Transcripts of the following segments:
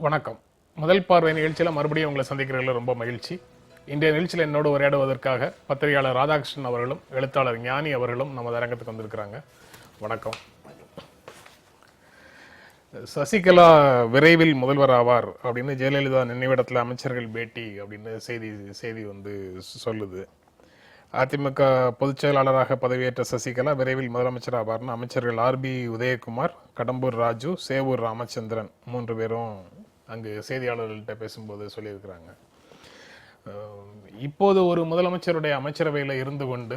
வணக்கம். முதல் பார்வை நிகழ்ச்சியில் மறுபடியும் உங்களை சந்திக்கிறதுல ரொம்ப மகிழ்ச்சி. இன்றைய நிகழ்ச்சியில் என்னோடு உரையாடுவதற்காக பத்திரிகையாளர் ராதாகிருஷ்ணன் அவர்களும் எழுத்தாளர் ஞானி அவர்களும் நமது அரங்கத்துக்கு வந்திருக்கிறாங்க. வணக்கம். சசிகலா விரைவில் முதல்வர் ஆவார் அப்படின்னு ஜெயலலிதா நினைவிடத்தில் அமைச்சர்கள் பேட்டி அப்படின்னு செய்தி சொல்லுது. அதிமுக பொதுச் செயலாளராக பதவியேற்ற சசிகலா விரைவில் முதலமைச்சர் ஆவார்னு அமைச்சர்கள் RB உதயகுமார், கடம்பூர் ராஜு, சேவூர் ராமச்சந்திரன் 3 பேரும் அங்கு செய்தியாளர்கள்ட்ட பேசும்போது சொல்லியிருக்கிறாங்க. இப்போது ஒரு முதலமைச்சருடைய அமைச்சரவையில் இருந்து கொண்டு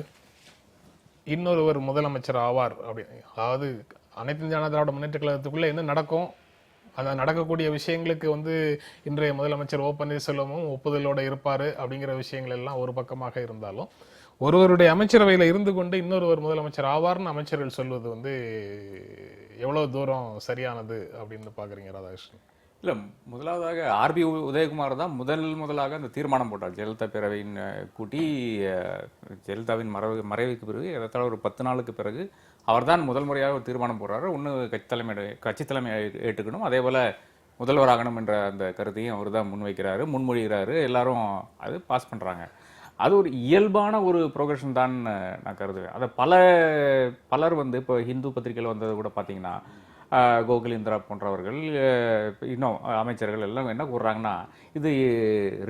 இன்னொருவர் முதலமைச்சர் ஆவார் அப்படின்னு, அதாவது அனைத்து இந்திய அண்ணா திராவிட முன்னேற்ற கழகத்துக்குள்ள என்ன நடக்கும், அந்த நடக்கக்கூடிய விஷயங்களுக்கு இன்றைய முதலமைச்சர் ஓ பன்னீர்செல்வமும் ஒப்புதலோட இருப்பாரு அப்படிங்கிற விஷயங்கள் எல்லாம் ஒரு பக்கமாக இருந்தாலும், ஒருவருடைய அமைச்சரவையில் இருந்து கொண்டு இன்னொருவர் முதலமைச்சர் ஆவார்னு அமைச்சர்கள் சொல்வது எவ்வளவு தூரம் சரியானது அப்படின்னு பாக்குறீங்க ராதாகிருஷ்ணன்? இல்லை, முதலாவதாக RB உதயகுமார் தான் முதலாக அந்த தீர்மானம் போட்டார். ஜெயலலிதா பேரவையின் கூட்டி ஜெயலலிதாவின் மறைவுக்கு பிறகு ஏறத்தாழ ஒரு 10 நாளுக்கு பிறகு அவர் தான் முதல் முறையாக ஒரு தீர்மானம் போடுறாரு. ஒன்று கட்சி தலைமை ஏற்றுக்கணும், அதே போல் முதல்வராகணும் என்ற அந்த கருத்தையும் அவர் தான் முன்மொழிகிறாரு. எல்லாரும் அது பாஸ் பண்ணுறாங்க. அது ஒரு இயல்பான ஒரு ப்ரோக்ரஷன் தான் நான் கருதுவேன். அதை பலர் இப்போ ஹிந்து பத்திரிகையில் வந்தது கூட பார்த்தீங்கன்னா, கோகுல் இந்திரா போன்றவர்கள் இன்னும் அமைச்சர்கள் எல்லாம் என்ன கூறுறாங்கன்னா, இது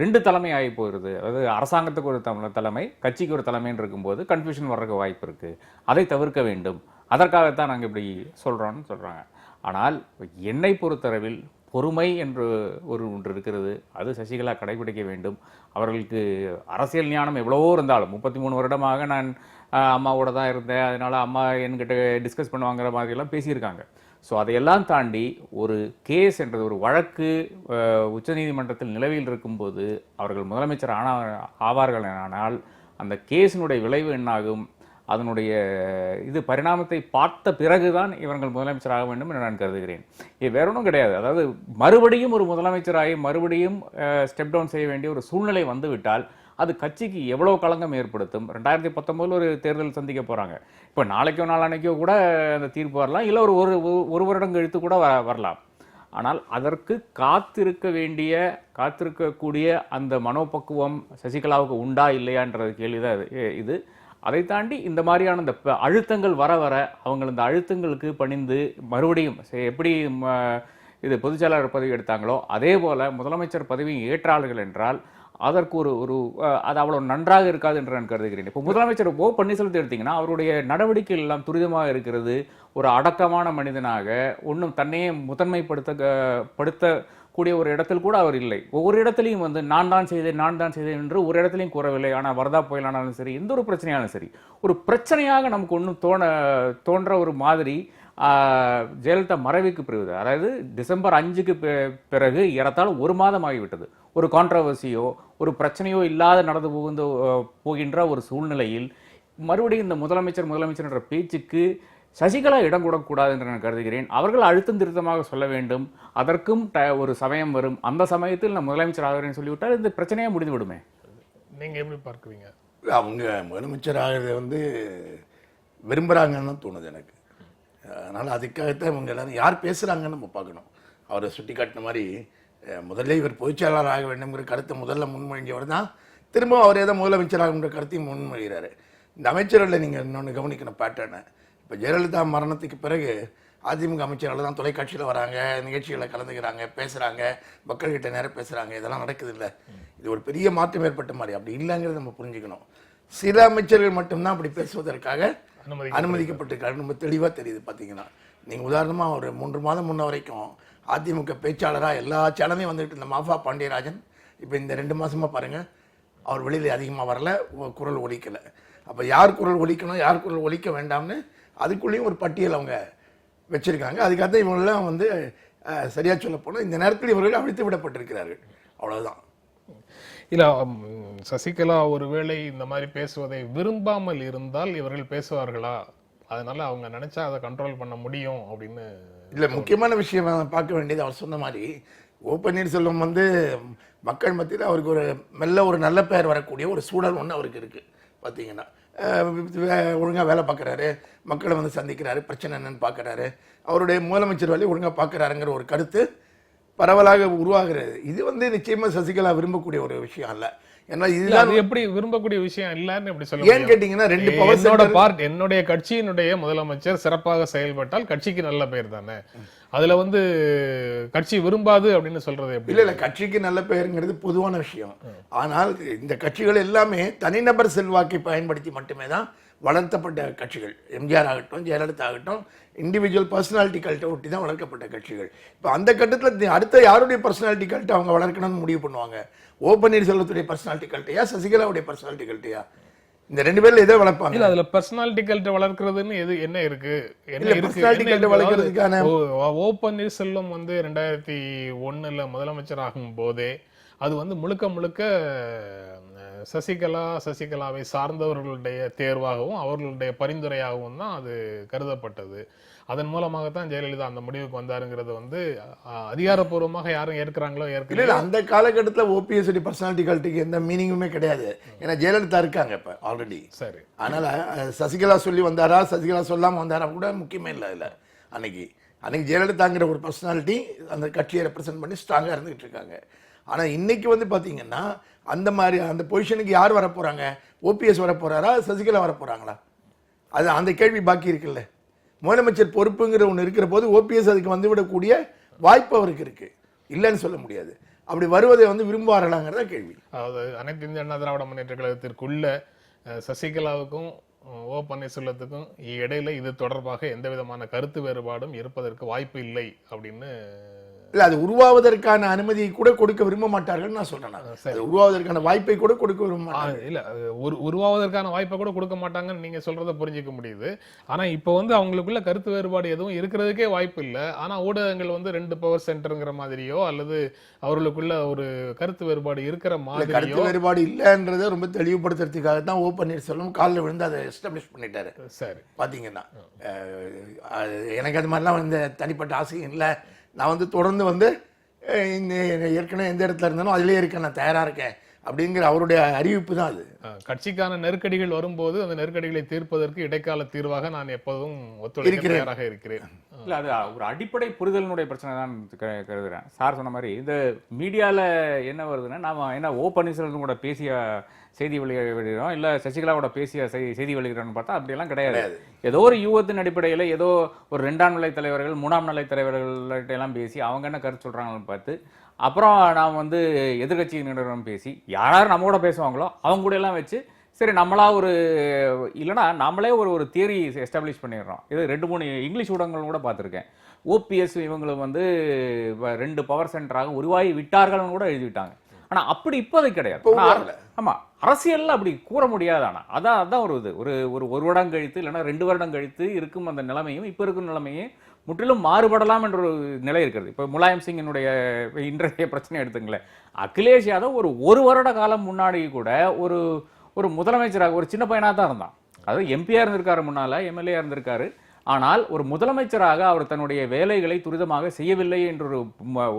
2 தலைமை ஆகி போயிடுது. அதாவது அரசாங்கத்துக்கு ஒரு தலைமை, கட்சிக்கு ஒரு தலைமைன்னு இருக்கும்போது கன்ஃபியூஷன் வர்றதுக்கு வாய்ப்பு இருக்குது, அதை தவிர்க்க வேண்டும், அதற்காகத்தான் நாங்கள் இப்படி சொல்கிறோன்னு சொல்கிறாங்க. ஆனால் என்னை பொறுத்தளவில் பொறுமை என்று ஒன்று இருக்கிறது. அது சசிகலா கடைபிடிக்க வேண்டும். அவர்களுக்கு அரசியல் ஞானம் எவ்வளவோ இருந்தாலும் 33 வருடமாக நான் அம்மாவோட தான் இருந்தேன், அதனால அம்மா என்கிட்ட டிஸ்கஸ் பண்ணுவாங்கிற மாதிரிலாம் பேசியிருக்காங்க. ஸோ அதையெல்லாம் தாண்டி ஒரு கேஸ் என்றது, ஒரு வழக்கு உச்சநீதிமன்றத்தில் நிலவில் இருக்கும்போது அவர்கள் முதலமைச்சர் ஆவார்கள் ஆனால் அந்த கேஸினுடைய விளைவு என்னாகும், அதனுடைய பரிணாமத்தை பார்த்த பிறகுதான் இவர்கள் முதலமைச்சர் ஆக வேண்டும் என்று நான் கருதுகிறேன். இது வேற ஒன்றும் கிடையாது. அதாவது மறுபடியும் ஒரு முதலமைச்சராகி மறுபடியும் ஸ்டெப் டவுன் செய்ய வேண்டிய ஒரு சூழ்நிலை வந்துவிட்டால் அது கட்சிக்கு எவ்வளோ களங்கம் ஏற்படுத்தும். 2019 ஒரு தேர்தல் சந்திக்க போகிறாங்க. இப்போ நாளைக்கோ நாளானைக்கோ கூட அந்த தீர்ப்பு வரலாம், இல்லை ஒரு வருடம் கழித்து கூட வரலாம். ஆனால் அதற்கு காத்திருக்கக்கூடிய அந்த மனோபக்குவம் சசிகலாவுக்கு உண்டா இல்லையான்றது கேள்விதான் இது. அதை தாண்டி இந்த மாதிரியான இந்த அழுத்தங்கள் வர அவங்க இந்த அழுத்தங்களுக்கு பணிந்து மறுபடியும் எப்படி பொதுச் செயலாளர் பதவி எடுத்தாங்களோ அதே போல முதலமைச்சர் பதவியை ஏற்றாளர்கள் என்றால் அதற்கு அது அவ்வளவு நன்றாக இருக்காது என்று நான் கருதுகிறேன். இப்போ முதலமைச்சர் ஓ பன்னீர்செல்வத்தை எடுத்தீங்கன்னா அவருடைய நடவடிக்கைகள் எல்லாம் துரிதமாக இருக்கிறது. ஒரு அடக்கமான மனிதனாக ஒன்றும் தன்னையே முதன்மைப்படுத்தக்கூடிய ஒரு இடத்தில் கூட அவர் இல்லை. ஒவ்வொரு இடத்துலையும் நான் தான் செய்தேன் என்று ஒரு இடத்துலையும் கூறவில்லை. ஆனால் வரதா புயலானாலும் சரி, எந்த ஒரு பிரச்சனையாலும் சரி, ஒரு பிரச்சனையாக நமக்கு ஒன்றும் தோன்ற ஒரு மாதிரி ஜெயலலிதா மறைவுக்கு பிறகு, அதாவது டிசம்பர் 5க்கு பிறகு ஏறத்தாழ 1 மாதம் ஆகிவிட்டது. ஒரு கான்ட்ரவர்சியோ ஒரு பிரச்சனையோ இல்லாத நடந்து போகின்ற ஒரு சூழ்நிலையில் மறுபடியும் இந்த முதலமைச்சர் என்ற பேச்சுக்கு சசிகலா இடம் கூடக்கூடாது என்று நான் கருதுகிறேன். அவர்கள் அழுத்தம் திருத்தமாக சொல்ல வேண்டும். அதற்கும் ஒரு சமயம் வரும். அந்த சமயத்தில் நான் முதலமைச்சர் ஆகிறேன்னு சொல்லிவிட்டால் இந்த பிரச்சனையே முடிந்து விடுமே. நீங்க எப்படி பார்க்குவீங்க? அவங்க முதலமைச்சர் ஆகிறத விரும்புகிறாங்கன்னு தான் தோணுது எனக்கு. அதனால் அதுக்காகத்தான் இவங்க எல்லாரும் யார் பேசுகிறாங்கன்னு நம்ம பார்க்கணும். அவரை சுட்டி காட்டின மாதிரி முதல்ல இவர் பொதுச்செயலாளர் ஆக வேண்டும்ங்கிற கருத்தை முதல்ல முன்மொழிஞ்சவர் தான் திரும்ப அவர் ஏதோ முதலமைச்சர் ஆகுன்ற கருத்தையும் முன்மொழிகிறாரு. இந்த அமைச்சர்களில் நீங்கள் இன்னொன்று கவனிக்கணும் பேட்டர்னை. இப்போ ஜெயலலிதா மரணத்துக்கு பிறகு அதிமுக அமைச்சர்கள் தான் தொலைக்காட்சியில் வராங்க, நிகழ்ச்சிகளில் கலந்துக்கிறாங்க, பேசுகிறாங்க, மக்கள்கிட்ட நேரம் பேசுகிறாங்க. இதெல்லாம் நடக்குது இல்லை. இது ஒரு பெரிய மாற்றம் ஏற்பட்ட மாதிரி. அப்படி இல்லைங்கிறத நம்ம புரிஞ்சுக்கணும். சில அமைச்சர்கள் மட்டும்தான் அப்படி பேசுவதற்காக அனுமதிக்கப்பட்டிருக்காரு. ரொம்ப தெளிவாக தெரியுது. பார்த்தீங்கன்னா நீங்கள் உதாரணமாக ஒரு 3 மாதம் முன்ன வரைக்கும் அதிமுக பேச்சாளராக எல்லா சேனலையும் வந்துட்டு இருந்த மாஃபா பாண்டியராஜன் இப்போ இந்த 2 மாதமாக பாருங்கள், அவர் வெளியில் அதிகமாக வரல, குரல் ஒலிக்கலை. அப்போ யார் குரல் ஒலிக்கணும், யார் குரல் ஒலிக்க வேண்டாம்னு அதுக்குள்ளேயும் ஒரு பட்டியல் அவங்க வச்சுருக்காங்க. அதுக்காக இவங்களெல்லாம் சரியாக சொல்ல போனால் இந்த நேரத்தில் இவர்கள் அழித்து விடப்பட்டிருக்கிறார்கள். அவ்வளோதான். இல்லை, சசிகலா ஒருவேளை இந்த மாதிரி பேசுவதை விரும்பாமல் இருந்தால் இவர்கள் பேசுவார்களா? அதனால அவங்க நினைச்சா அதை கண்ட்ரோல் பண்ண முடியும் அப்படின்னு இல்லை. முக்கியமான விஷயம் பார்க்க வேண்டியது, அவர் சொன்ன மாதிரி ஓ பன்னீர்செல்வம் மக்கள் மத்தியில் அவருக்கு ஒரு நல்ல பெயர் வரக்கூடிய ஒரு சூழல் ஒன்று அவருக்கு இருக்குது. பார்த்தீங்கன்னா ஒழுங்காக வேலை பார்க்குறாரு, மக்களை சந்திக்கிறாரு, பிரச்சனை என்னன்னு பார்க்குறாரு, அவருடைய முதலமைச்சர் வேலையை ஒழுங்காக பார்க்குறாருங்கிற ஒரு கருத்து பரவலாக உருவாகிறது. இது வந்து நிச்சயமா சசிகலா விரும்பக்கூடிய ஒரு விஷயம் அல்ல. ஏன்னா இல்ல, இதுதான் அது எப்படி விரும்பக்கூடிய விஷயம் இல்லன்னு எப்படி சொல்ல ஏன்னு முடியும்? கேட்டீங்கன்னா 2 பவர் என்னுடைய கட்சியினுடைய முதலமைச்சர் சிறப்பாக செயல்பட்டால் கட்சிக்கு நல்ல பெயர் தானே. அதுல வந்து கட்சி விரும்பாது அப்படின்னு சொல்றது எப்படி? இல்ல கட்சிக்கு நல்ல பெயருங்கிறது பொதுவான விஷயம். ஆனால் இந்த கட்சிகள் எல்லாமே தனிநபர் செல்வாக்கை பயன்படுத்தி மட்டுமே தான் வளர்த்தப்பட்ட கட்சிகள். எம்ஜிஆர் ஆகட்டும், ஜெயலலிதா ஆகட்டும், இண்டிவிஜுவல் பர்சனாலிட்டி கல்ட்டை ஒட்டி தான் வளர்க்கப்பட்ட கட்சிகள். இப்போ அந்த கட்டத்தில் அடுத்த யாருடைய பர்சனாலிட்டி கல்ட்டை அவங்க வளர்க்கணும்னு முடிவு பண்ணுவாங்க? ஓ பன்னீர்செல்வத்துடைய பர்சனாலிட்டி கல்ட்டையா, சசிகலாவுடைய பர்சனாலிட்டி கல்ட்டையா? இந்த 2 பேர்ல எதை வளர்ப்பாங்க? இல்ல, அதுல பர்சனாலிட்டி கல்ட்டை வளர்க்கறதுன்னு என்ன இருக்கு? இல்ல பர்சனாலிட்டி கல்ட்டை வளர்க்கறதுக்கான ஓ பன்னீர்செல்வம் வந்து 2001 முதலமைச்சர் ஆகும் போதே அது வந்து முழுக்க முழுக்க சசிகலாவை சார்ந்தவர்களுடைய தேர்வாகவும் அவர்களுடைய பரிந்துரையாகவும் தான் அது கருதப்பட்டது. அதன் மூலமாகத்தான் ஜெயலலிதா அந்த முடிவுக்கு வந்தாருங்கிறது வந்து அதிகாரப்பூர்வமாக யாரும் ஏற்கிறாங்களோ இல்ல அந்த காலகட்டத்தில் ஓபிஎஸ் பர்சனாலிட்டி கல்ட்டுக்கு எந்த மீனிங்குமே கிடையாது. ஏன்னா ஜெயலலிதா இருக்காங்க இப்ப ஆல்ரெடி. சரி, அதனால சசிகலா சொல்லி வந்தாரா, சசிகலா சொல்லாம வந்தாரா கூட முக்கியமே இல்லை. இல்லை அன்னைக்கு ஜெயலலிதாங்கிற ஒரு பர்சனாலிட்டி அந்த கட்சியை ரெப்ரசென்ட் பண்ணி ஸ்ட்ராங்கா இருந்துகிட்டு இருக்காங்க. ஆனா இன்னைக்கு வந்து பாத்தீங்கன்னா அந்த மாதிரி அந்த பொசிஷனுக்கு யார் வர போறாங்க? ஓபிஎஸ் வர போறாரா, சசிகலா வர போறாங்களா? அது அந்த கேள்வி பாக்கி இருக்குல்ல. முதலமைச்சர் பொறுப்புங்கிற ஒன்று இருக்கிற போது ஓபிஎஸ் அதுக்கு வந்துவிடக்கூடிய வாய்ப்பு அவருக்கு இருக்கு, இல்லைன்னு சொல்ல முடியாது. அப்படி வருவதை வந்து விரும்புவார்களாங்கிறத கேள்வி. அதாவது அனைத்து இந்திய அண்ணா திராவிட முன்னேற்ற கழகத்திற்குள்ள சசிகலாவுக்கும் ஓ பன்னீர்செல்வத்துக்கும் இடையில இது தொடர்பாக எந்த விதமான கருத்து வேறுபாடும் இருப்பதற்கு வாய்ப்பு இல்லை அப்படின்னு இல்ல அது உருவாவதற்கான அனுமதியை கூட கொடுக்க விரும்ப மாட்டார்கள் நான் சொல்றேன். அது உருவாவதற்கான வாய்ப்பை கூட கொடுக்க விரும்ப மாட்டாங்க. இல்ல உருவாவதற்கான வாய்ப்பை கூட கொடுக்க மாட்டாங்கன்னு நீங்க சொல்றத புரிஞ்சுக்க முடியுது. ஆனா இப்ப வந்து அவங்களுக்குள்ள கருத்து வேறுபாடு எதுவும் இருக்கிறதுக்கே வாய்ப்பு இல்லை. ஆனா ஊடகங்கள் வந்து 2 பவர் சென்டர்ங்கிற மாதிரியோ அல்லது அவர்களுக்குள்ள ஒரு கருத்து வேறுபாடு இருக்கிற மாதிரியோ, கருத்து வேறுபாடு இல்லைன்றதை ரொம்ப தெளிவுபடுத்துறதுக்காக தான் ஓ பன்னீர்செல்வம் காலில் விழுந்து அதை எஸ்டாப்ளிஷ் பண்ணிட்டாரு. சரி, பாத்தீங்கன்னா எனக்கு அது மாதிரிலாம் வந்து தனிப்பட்ட ஆசையும் இல்லை. நான் வந்து தொடர்ந்து வந்து ஏற்கனவே எந்த இடத்துல இருந்தாலும் அதிலே இருக்க நான் தயாரா இருக்கேன் அப்படிங்கிற அவருடைய அறிவிப்பு தான் அது. கட்சிக்கான நெருக்கடிகள் வரும்போது அந்த நெருக்கடிகளை தீர்ப்பதற்கு இடைக்கால தீர்வாக நான் எப்போதும் ஒத்துழைக்க தயாராக இருக்கிறேன். இல்ல அது ஒரு அடிப்படை புரிதலினுடைய பிரச்சனை தான் கருதுறேன். சார் சொன்ன மாதிரி இந்த மீடியால என்ன வருதுன்னா, நாம என்ன ஓ பன்னீர்செல்வம் கூட பேசிய செய்தி வெளியிடுறோம், இல்ல சசிகலாவோட பேசிய செய்தி வெளியிடுறோம்னு பார்த்தா அப்படியெல்லாம் கிடையாது. ஏதோ ஒரு யூகத்தின் அடிப்படையில் ஏதோ ஒரு 2ஆம் நிலை தலைவர்கள் 3ஆம் நிலை தலைவர்கள்ட்ட எல்லாம் பேசி அவங்க என்ன கருத்து சொல்றாங்கன்னு பார்த்து அப்புறம் நாம் வந்து எதிர்கட்சியினரிடம் பேசி யார் நம்ம கூட பேசுவாங்களோ அவங்க கூட எல்லாம் வச்சு சரி நம்மளா ஒரு இல்லைனா நம்மளே ஒரு தியரி எஸ்டாப்ளிஷ் பண்ணிடுறோம். இது 2-3 இங்கிலீஷ் ஊடகங்களும் கூட பார்த்துருக்கேன். ஓபிஎஸ் இவங்களும் வந்து 2 பவர் சென்டராக உருவாகி விட்டார்கள்னு கூட எழுதிவிட்டாங்க. ஆனா அப்படி இப்போதை கிடையாது. ஆமா, அரசியல்ல அப்படி கூற முடியாது. ஆனா அதான் ஒரு வருடம் கழித்து இல்லைன்னா 2 வருடம் கழித்து இருக்கும் அந்த நிலைமையும் இப்ப இருக்கும் நிலைமையும் முற்றிலும் மாறுபடலாம் என்ற ஒரு நிலை இருக்கிறது. இப்போ முலாயம் சிங்கினுடைய இன்றைய பிரச்சனை எடுத்துங்களேன். அகிலேஷ் யாதவ் ஒரு வருட காலம் முன்னாடி கூட ஒரு முதலமைச்சராக ஒரு சின்ன பையனாக தான் இருந்தான். அதாவது எம்பியா இருந்திருக்காரு, முன்னால எம்எல்ஏ இருந்திருக்காரு. ஆனால் ஒரு முதலமைச்சராக அவர் தன்னுடைய வேலைகளை துரிதமாக செய்யவில்லை என்ற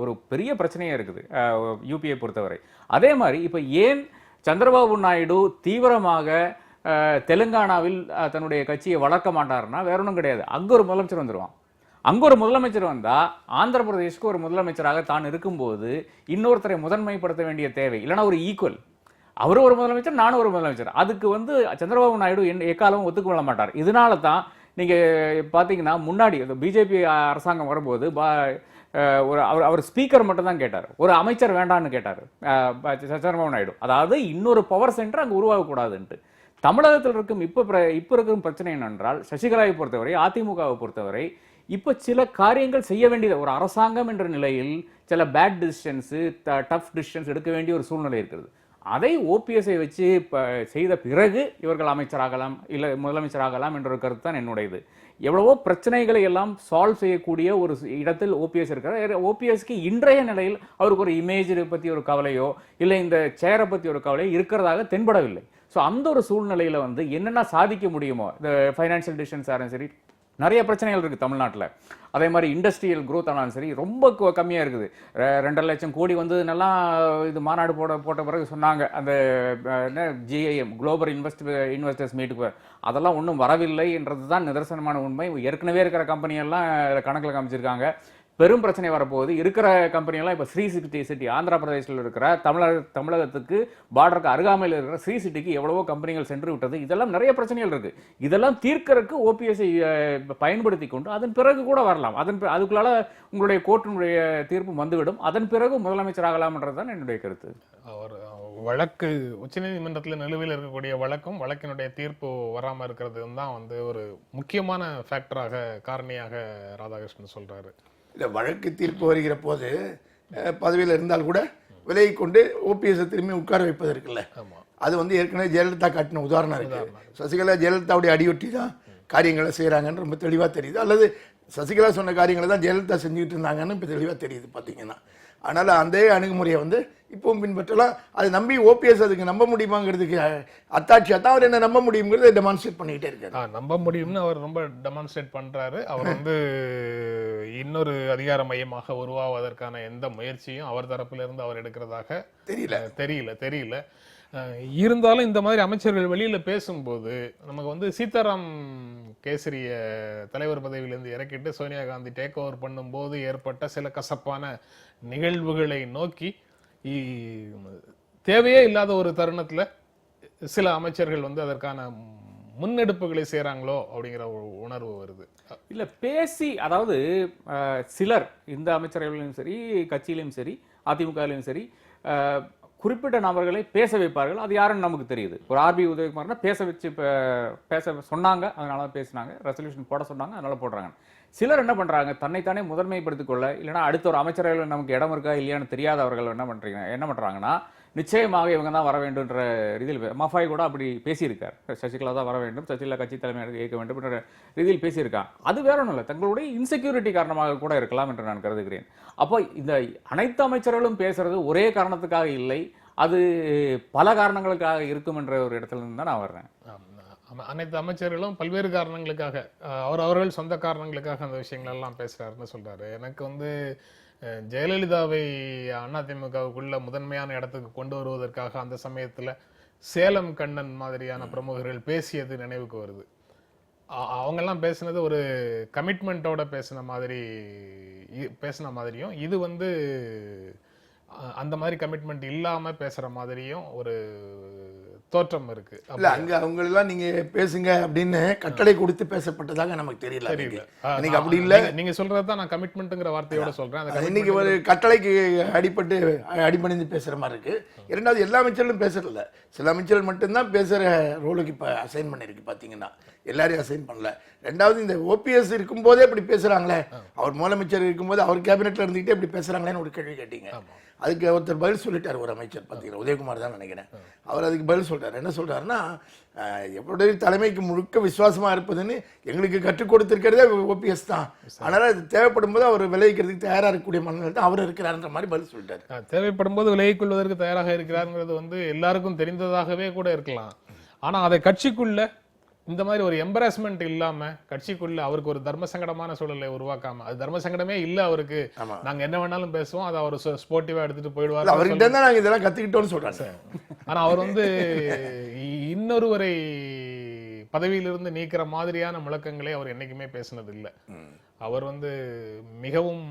ஒரு பெரிய பிரச்சனையே இருக்குது யூபியை பொறுத்தவரை. அதே மாதிரி இப்போ ஏன் சந்திரபாபு நாயுடு தீவிரமாக தெலுங்கானாவில் தன்னுடைய கட்சியை வளர்க்க மாட்டாருன்னா வேற ஒன்றும் கிடையாது. அங்கே ஒரு முதலமைச்சர் வந்துடுவான். அங்கே ஒரு முதலமைச்சர் வந்தால் ஆந்திர பிரதேஷ்க்கு ஒரு முதலமைச்சராக தான் இருக்கும்போது இன்னொருத்தரை முதன்மைப்படுத்த வேண்டிய தேவை இல்லைன்னா ஒரு ஈக்குவல். அவரும் ஒரு முதலமைச்சர், நானும் ஒரு முதலமைச்சர். அதுக்கு வந்து சந்திரபாபு நாயுடு எக்காலமும் ஒத்துக்கொள்ள மாட்டார். இதனால தான் நீங்கள் பார்த்தீங்கன்னா முன்னாடி பிஜேபி அரசாங்கம் வரும்போது அவர் ஸ்பீக்கர் மட்டும் தான் கேட்டார், ஒரு அமைச்சர் வேண்டான்னு கேட்டார் சந்திரபாபு நாயுடு. அதாவது இன்னொரு பவர் சென்டர் அங்கே உருவாகக்கூடாதுன்ட்டு. தமிழகத்தில் இருக்கும் இப்போ இருக்கும் பிரச்சனை என்னென்றால் சசிகலாவை பொறுத்தவரை, அதிமுகவை பொறுத்தவரை இப்போ சில காரியங்கள் செய்ய வேண்டியது ஒரு அரசாங்கம் என்ற நிலையில் சில பேட் டிசிஷன்ஸு டஃப் டிசிஷன்ஸ் எடுக்க வேண்டிய ஒரு சூழ்நிலை இருக்கிறது. அதை ஓபிஎஸ்ஐ வச்சு செய்த பிறகு இவர்கள் அமைச்சராகலாம் இல்லை முதலமைச்சராகலாம் என்ற ஒரு கருத்து தான் என்னுடையது. எவ்வளவோ பிரச்சனைகளை எல்லாம் சால்வ் செய்யக்கூடிய ஒரு இடத்தில் ஓபிஎஸ் இருக்கிறார். ஓபிஎஸ்க்கு இன்றைய நிலையில் அவருக்கு ஒரு இமேஜ் பற்றி ஒரு கவலையோ இல்லை இந்த சேரை பற்றி ஒரு கவலையோ இருக்கிறதாக தென்படவில்லை. ஸோ அந்த ஒரு சூழ்நிலையில் வந்து என்னென்ன சாதிக்க முடியுமோ, இந்த ஃபைனான்சியல் டிசிஷன்ஸ் ஆனாலும் சரி, நிறைய பிரச்சனைகள் இருக்குது தமிழ்நாட்டில். அதே மாதிரி இண்டஸ்ட்ரியல் க்ரோத் ஆனாலும் சரி ரொம்ப கம்மியாக இருக்குது. 2.5 லட்சம் கோடி வந்து நல்லா இது மாநாடு போட்ட பிறகு சொன்னாங்க அந்த ஜிஐஎம் குளோபல் இன்வெஸ்டர்ஸ் மீட்டுக்கு, அதெல்லாம் ஒன்றும் வரவில்லை என்றது தான் நிதர்சனமான உண்மை. ஏற்கனவே இருக்கிற கம்பெனியெல்லாம் கணக்கில் காமிச்சிருக்காங்க. பெரும் பிரச்சனை வரப்போகுது. இருக்கிற கம்பெனியெல்லாம் இப்போ ஸ்ரீ சிட்டி ஆந்திர பிரதேசத்தில் இருக்கிற தமிழகத்துக்கு பார்டருக்கு அருகாமையில் இருக்கிற ஸ்ரீ சிட்டிக்கு எவ்வளவோ கம்பெனிகள் சென்று விட்டது. இதெல்லாம் நிறைய பிரச்சனைகள் இருக்கு. இதெல்லாம் தீர்க்கறதுக்கு ஓபிஎஸ்ஐ பயன்படுத்தி கொண்டு அதன் பிறகு கூட வரலாம். அதுக்குள்ளால உங்களுடைய கோர்ட்டினுடைய தீர்ப்பு வந்துவிடும். அதன் பிறகு முதலமைச்சர் ஆகலாம்ன்றது தான் என்னுடைய கருத்து. அவர் வழக்கு உச்சநீதிமன்றத்தில் நிலுவையில் இருக்கக்கூடிய வழக்கினுடைய தீர்ப்பு வராமல் இருக்கிறது தான் வந்து ஒரு முக்கியமான ஃபேக்டராக காரணியாக ராதாகிருஷ்ணன் சொல்றாரு. இல்லை, வழக்கு தீர்ப்பு வருகிற போது பதவியில் இருந்தால் கூட விலகி கொண்டு ஓபிஎஸ் திரும்பி உட்கார வைப்பது இருக்குல்ல, அது வந்து ஏற்கனவே ஜெயலலிதா காட்டின உதாரணம் இருக்கு. சசிகலா ஜெயலலிதாவுடைய அடியொட்டி தான் காரியங்களை செய்கிறாங்கன்னு ரொம்ப தெளிவாக தெரியுது. அல்லது சசிகலா சொன்ன காரியங்களை தான் ஜெயலலிதா செஞ்சுக்கிட்டு இருந்தாங்கன்னு இப்போ தெளிவாக தெரியுது பார்த்தீங்கன்னா. அதனால் அந்த அணுகுமுறையை வந்து இப்பவும் பின்பற்றலாம். அதை நம்பி ஓபிஎஸ் அதுக்கு நம்ப முடியுமாங்கிறதுக்கு அத்தாட்சியாக தான் அவர் என்ன நம்ப முடியுங்கிறத டெமான்ஸ்ட்ரேட் பண்ணிக்கிட்டே இருக்காரு. நம்ப முடியும்னு அவர் ரொம்ப டெமான்ஸ்ட்ரேட் பண்றாரு. அவர் வந்து இன்னொரு அதிகார மையமாக உருவாவதற்கான எந்த முயற்சியும் அவர் தரப்பிலிருந்து அவர் எடுக்கிறதாக தெரியல. இருந்தாலும் இந்த மாதிரி அமைச்சர்கள் வெளியில பேசும்போது நமக்கு வந்து சீதாராம் கேசரிய தலைவர் பதவியிலிருந்து இறக்கிட்டு சோனியா காந்தி டேக் ஓவர் பண்ணும்போது ஏற்பட்ட சில கசப்பான நிகழ்வுகளை நோக்கி தேவையே இல்லாத ஒரு தருணத்துல சில அமைச்சர்கள் வந்து அதற்கான முன்னெடுப்புகளை செய்யறாங்களோ அப்படிங்கிற உணர்வு வருது. இல்ல பேசி, அதாவது சிலர் இந்த அமைச்சரவையிலும் சரி கட்சியிலும் சரி அதிமுகவிலும் சரி குறிப்பிட்ட நபர்களை பேச வைப்பார்கள். அது யாருன்னு நமக்கு தெரியுது. ஒரு ஆர்பி உதயகுமார்னா பேச சொன்னாங்க, அதனால பேசினாங்க. ரெசல்யூஷன் போட சொன்னாங்க, அதனால போடுறாங்க. சிலர் என்ன பண்றாங்க, தன்னைத்தானே முதன்மைப்படுத்திக் கொள்ள, இல்லைன்னா அடுத்த ஒரு அமைச்சரவையில் நமக்கு இடம் இருக்கா இல்லையான்னு தெரியாதவர்கள் என்ன பண்றாங்கன்னா, நிச்சயமாக இவங்க தான் வர வேண்டும்ன்ற ரீதியில் மஃபாய் கூட அப்படி பேசியிருக்கார். சசிகலா தான் வர வேண்டும், சசிகலா கட்சி தலைமை ஏற்க வேண்டும் என்ற ரீதியில் பேசியிருக்காங்க. அது வேற ஒன்றும் இல்லை, தங்களுடைய இன்செக்யூரிட்டி காரணமாக கூட இருக்கலாம் என்று நான் கருதுகிறேன். அப்போ இந்த அனைத்து அமைச்சர்களும் பேசுறது ஒரே காரணத்துக்காக இல்லை, அது பல காரணங்களுக்காக இருக்கும் என்ற ஒரு இடத்துல இருந்து தான் நான் வர்றேன். அனைத்து அமைச்சர்களும் பல்வேறு காரணங்களுக்காக அவர்கள் சொந்த காரணங்களுக்காக அந்த விஷயங்கள் எல்லாம் பேசுறாருன்னு சொல்றாரு. எனக்கு வந்து ஜெயலலிதாவை அதிமுகவுக்குள்ள முதன்மையான இடத்துக்கு கொண்டு வருவதற்காக அந்த சமயத்துல சேலம் கண்ணன் மாதிரியான பிரமுகர்கள் பேசியது நினைவுக்கு வருது. அவங்கெல்லாம் பேசினது ஒரு கமிட்மெண்ட்டோட பேசின மாதிரியும் இது வந்து அந்த மாதிரி கமிட்மெண்ட் இல்லாம பேசுற மாதிரியும் ஒரு தோற்றம் இருக்கு. இல்ல, அங்க அவங்க எல்லாம் நீங்க பேசுங்க அப்படின்னு கட்டளை கொடுத்து பேசப்பட்டதாக நமக்கு தெரியல. இன்னைக்கு அப்படி இல்ல. நீங்க சொல்றதுதான் நான் கமிட்மெண்ட்ங்கிற வார்த்தையோட சொல்றேன். இன்னைக்கு ஒரு கட்டளைக்கு அடிபணிந்து பேசுற மாதிரி இருக்கு. இரண்டாவது, எல்லா அமைச்சர்களும் பேசுறதில்ல, சில அமைச்சர்கள் மட்டும்தான் பேசுற ரோலுக்கு இப்ப அசைன் பண்ணிருக்கு. பாத்தீங்கன்னா எல்லாரையும் அசைன் பண்ணல. ரெண்டாவது, இந்த ஓபிஎஸ் இருக்கும் போதே இப்படி பேசுறாங்களே, அவர் முதலமைச்சர் இருக்கும்போது அவர் கேபினெட்ல இருந்துகிட்டே இப்படி பேசுறாங்களேன்னு ஒரு கேள்வி கேட்டீங்க. அதுக்கு ஒருத்தர் பதில் சொல்லிட்டார், ஒரு அமைச்சர் பார்த்தீங்கன்னா உதயகுமார் தான் நினைக்கிறேன். அவர் அதுக்கு பதில் சொல்றாரு. என்ன சொல்றாருன்னா, எப்படிய தலைமைக்கு முழுக்க விசுவாசமா இருப்பதுன்னு எங்களுக்கு கற்றுக் கொடுத்திருக்கிறதே ஓபிஎஸ் தான். அதனால அது தேவைப்படும் போது அவர் விளைவிக்கிறதுக்கு தயாரா இருக்கக்கூடிய மனநிலை தான் அவர் இருக்கிறார்ன்ற மாதிரி பதில் சொல்லிட்டாரு. தேவைப்படும் போது விலகிக் கொள்வதற்கு தயாராக இருக்கிறாருங்கிறது வந்து எல்லாருக்கும் தெரிந்ததாகவே கூட இருக்கலாம். ஆனா அதை கட்சிக்குள்ள இந்த மாதிரி ஒரு எம்பராஸ்மெண்ட் இல்லாம கட்சிக்குள்ள அவருக்கு ஒரு தர்ம சங்கடமான சூழலை உருவாக்காம, அது தர்ம சங்கடமே இல்ல அவருக்கு, நாங்க என்ன வேணாலும் பேசுவோம், அதை அவர் ஸ்போர்ட்டிவா எடுத்துட்டு போயிடுவார். அவர்கிட்ட தான் நாங்க இதெல்லாம் கத்துக்கிட்டோம்னு சொல்றாங்க. ஆனா அவர் வந்து இன்னொருவரை பதவியிலிருந்து நீக்கிற மாதிரியான முழக்கங்களை அவர் என்னைக்குமே பேசினது இல்லை. அவர் வந்து மிகவும்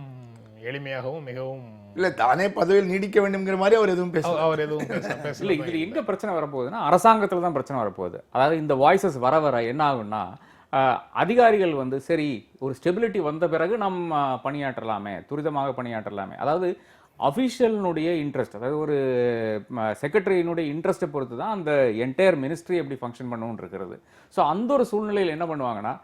எளிமையாகவும் மிகவும் இல்ல தானே பதவியில் நீடிக்க வேண்டும்ங்கிற மாதிரி அவர் எதுவும் பேசல. இதுல எங்க பிரச்சனை வரப்போகுதுன்னா, அரசாங்கத்துல தான் பிரச்சனை வரப்போகுது. அதாவது இந்த வாய்ஸஸ் வர வர என்ன ஆகும்னா, அதிகாரிகள் வந்து சரி ஒரு ஸ்டெபிலிட்டி வந்த பிறகு நம்ம பணியாற்றலாமே, துரிதமாக பணியாற்றலாமே, அதாவது அஃபிஷியலினுடைய இன்ட்ரெஸ்ட், அதாவது ஒரு செக்ரட்டரியினுடைய இன்ட்ரெஸ்ட்டை பொறுத்து தான் அந்த என்டையர் மினிஸ்ட்ரி எப்படி ஃபங்க்ஷன் பண்ணணும்னு இருக்கிறது. ஸோ அந்த ஒரு சூழ்நிலையில் என்ன பண்ணுவாங்கன்னா,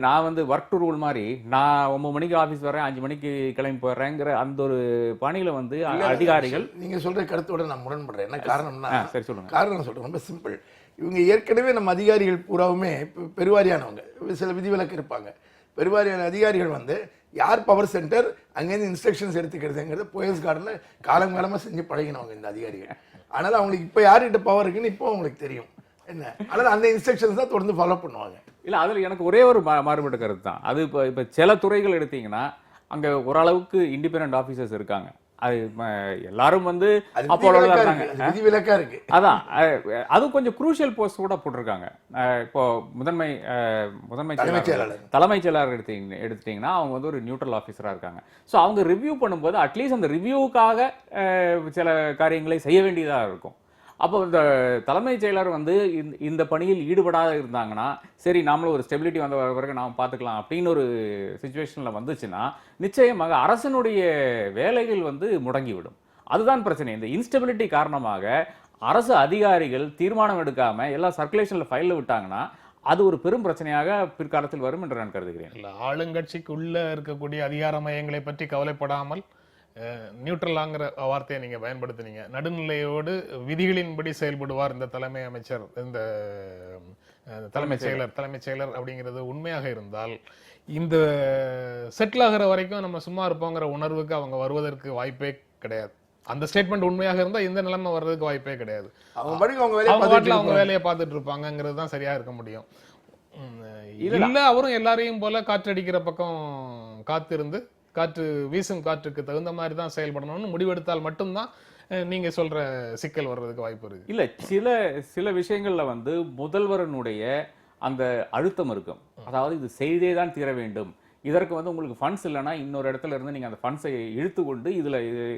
நான் வந்து ஒர்க் டு ரூல் மாதிரி நான் 9 மணிக்கு ஆஃபீஸ் வரேன், 5 மணிக்கு கிளம்பி போயிடுறேங்கிற அந்த ஒரு பணியில வந்து அதிகாரிகள். நீங்க சொல்ற கருத்தோட நான் முரண்படுறேன். என்ன காரணம்னா, சரி சொல்லுங்க. காரணம் சொல்றேன், ரொம்ப சிம்பிள். இவங்க ஏற்கனவே நம்ம அதிகாரிகள் பூராவுமே பெருவாரியானவங்க, சில விதிவிலக்கு இருப்பாங்க. பெருவாரியான அதிகாரிகள் வந்து யார் பவர் சென்டர் அங்கேருந்து இன்ஸ்ட்ரக்ஷன்ஸ் எடுத்துக்கிறதுங்கிறத போயஸ் கார்டனில் காலங்காலமாக செஞ்சு பழகினவங்க இந்த அதிகாரிகள். அதனால அவங்களுக்கு இப்போ யார்கிட்ட பவர் இருக்குன்னு இப்போ அவங்களுக்கு தெரியும். என்ன, அதனால அந்த இன்ஸ்ட்ரக்ஷன்ஸ் தான் தொடர்ந்து ஃபாலோ பண்ணுவாங்க. இல்லை, அதில் எனக்கு ஒரே ஒரு மாறுபட்ட கருத்து தான். அது இப்போ சில துறைகள் எடுத்தீங்கன்னா அங்கே ஓரளவுக்கு இண்டிபெண்டன்ட் ஆஃபீஸர்ஸ் இருக்காங்க. அது எல்லாரும் வந்து அது அப்போலோல விதிவிலக்கா இருந்தாங்க. இருக்கு. அது விதிவிலக்கா இருக்கு. அதான் அதுவும் கொஞ்சம் குரூஷியல் போஸ்ட் கூட போட்டிருக்காங்க. இப்போ முதன்மை தலைமைச் செயலாளர். தலைமைச் செயலாளர் எடுத்துட்டீங்கன்னா அவங்க வந்து ஒரு நியூட்ரல் ஆஃபீஸரா இருக்காங்க. ஸோ அவங்க ரிவ்யூ பண்ணும்போது அட்லீஸ்ட் அந்த ரிவ்யூக்காக சில காரியங்களை செய்ய வேண்டியதா இருக்கும். அப்போ இந்த தலைமைச் செயலர் வந்து இந்த பணியில் ஈடுபடாத இருந்தாங்கன்னா சரி நாமளும் ஒரு ஸ்டெபிலிட்டி வந்த பிறகு நாம் பார்த்துக்கலாம் அப்படின்னு ஒரு சுச்சுவேஷனில் வந்துச்சுன்னா நிச்சயமாக அரசனுடைய வேலைகள் வந்து முடங்கிவிடும். அதுதான் பிரச்சனை. இந்த இன்ஸ்டெபிலிட்டி காரணமாக அரசு அதிகாரிகள் தீர்மானம் எடுக்காம எல்லாம் சர்க்குலேஷனில் ஃபைலில் விட்டாங்கன்னா அது ஒரு பெரும் பிரச்சனையாக பிற்காலத்தில் வரும் என்று நான் கருதுகிறேன். இல்லை, ஆளுங்கட்சிக்குள்ள இருக்கக்கூடிய அதிகார மையங்களை பற்றி கவலைப்படாமல் நியூட்ரலாங்கிற வார்த்தையை நீங்க பயன்படுத்தினீங்க. நடுநிலையோடு விதிகளின்படி செயல்படுவார் இந்த தலைமை அமைச்சர், இந்த தலைமைச் செயலர் அப்படிங்கிறது உண்மையாக இருந்தால் இந்த செட்டில் ஆகிற வரைக்கும் நம்ம சும்மா இருப்போங்கிற உணர்வுக்கு அவங்க வருவதற்கு வாய்ப்பே கிடையாது. அந்த ஸ்டேட்மெண்ட் உண்மையாக இருந்தா இந்த நிலைமை வர்றதுக்கு வாய்ப்பே கிடையாது. அவங்க வேலையை பார்த்துட்டு இருப்பாங்கிறது தான் சரியா இருக்க முடியும். இல்ல அவரும் எல்லாரையும் போல காற்றடிக்கிற பக்கம் காத்திருந்து காற்று வீசும் காற்றுக்கு தகுந்த மாதிரி தான் செயல்படணும்னு முடிவெடுத்தால் மட்டும்தான் நீங்க சொல்ற சிக்கல் வர்றதுக்கு வாய்ப்பு இருக்கு. இல்ல சில விஷயங்கள்ல வந்து முதல்வரனுடைய அந்த அழுத்தம் இருக்கும். அதாவது இது செய்தே தான் தீர வேண்டும், இதற்கு வந்து உங்களுக்கு ஃபண்ட்ஸ் இல்லைன்னா இன்னொரு இடத்துல இருந்து நீங்க அந்த ஃபண்ட்ஸை இழுத்து கொண்டு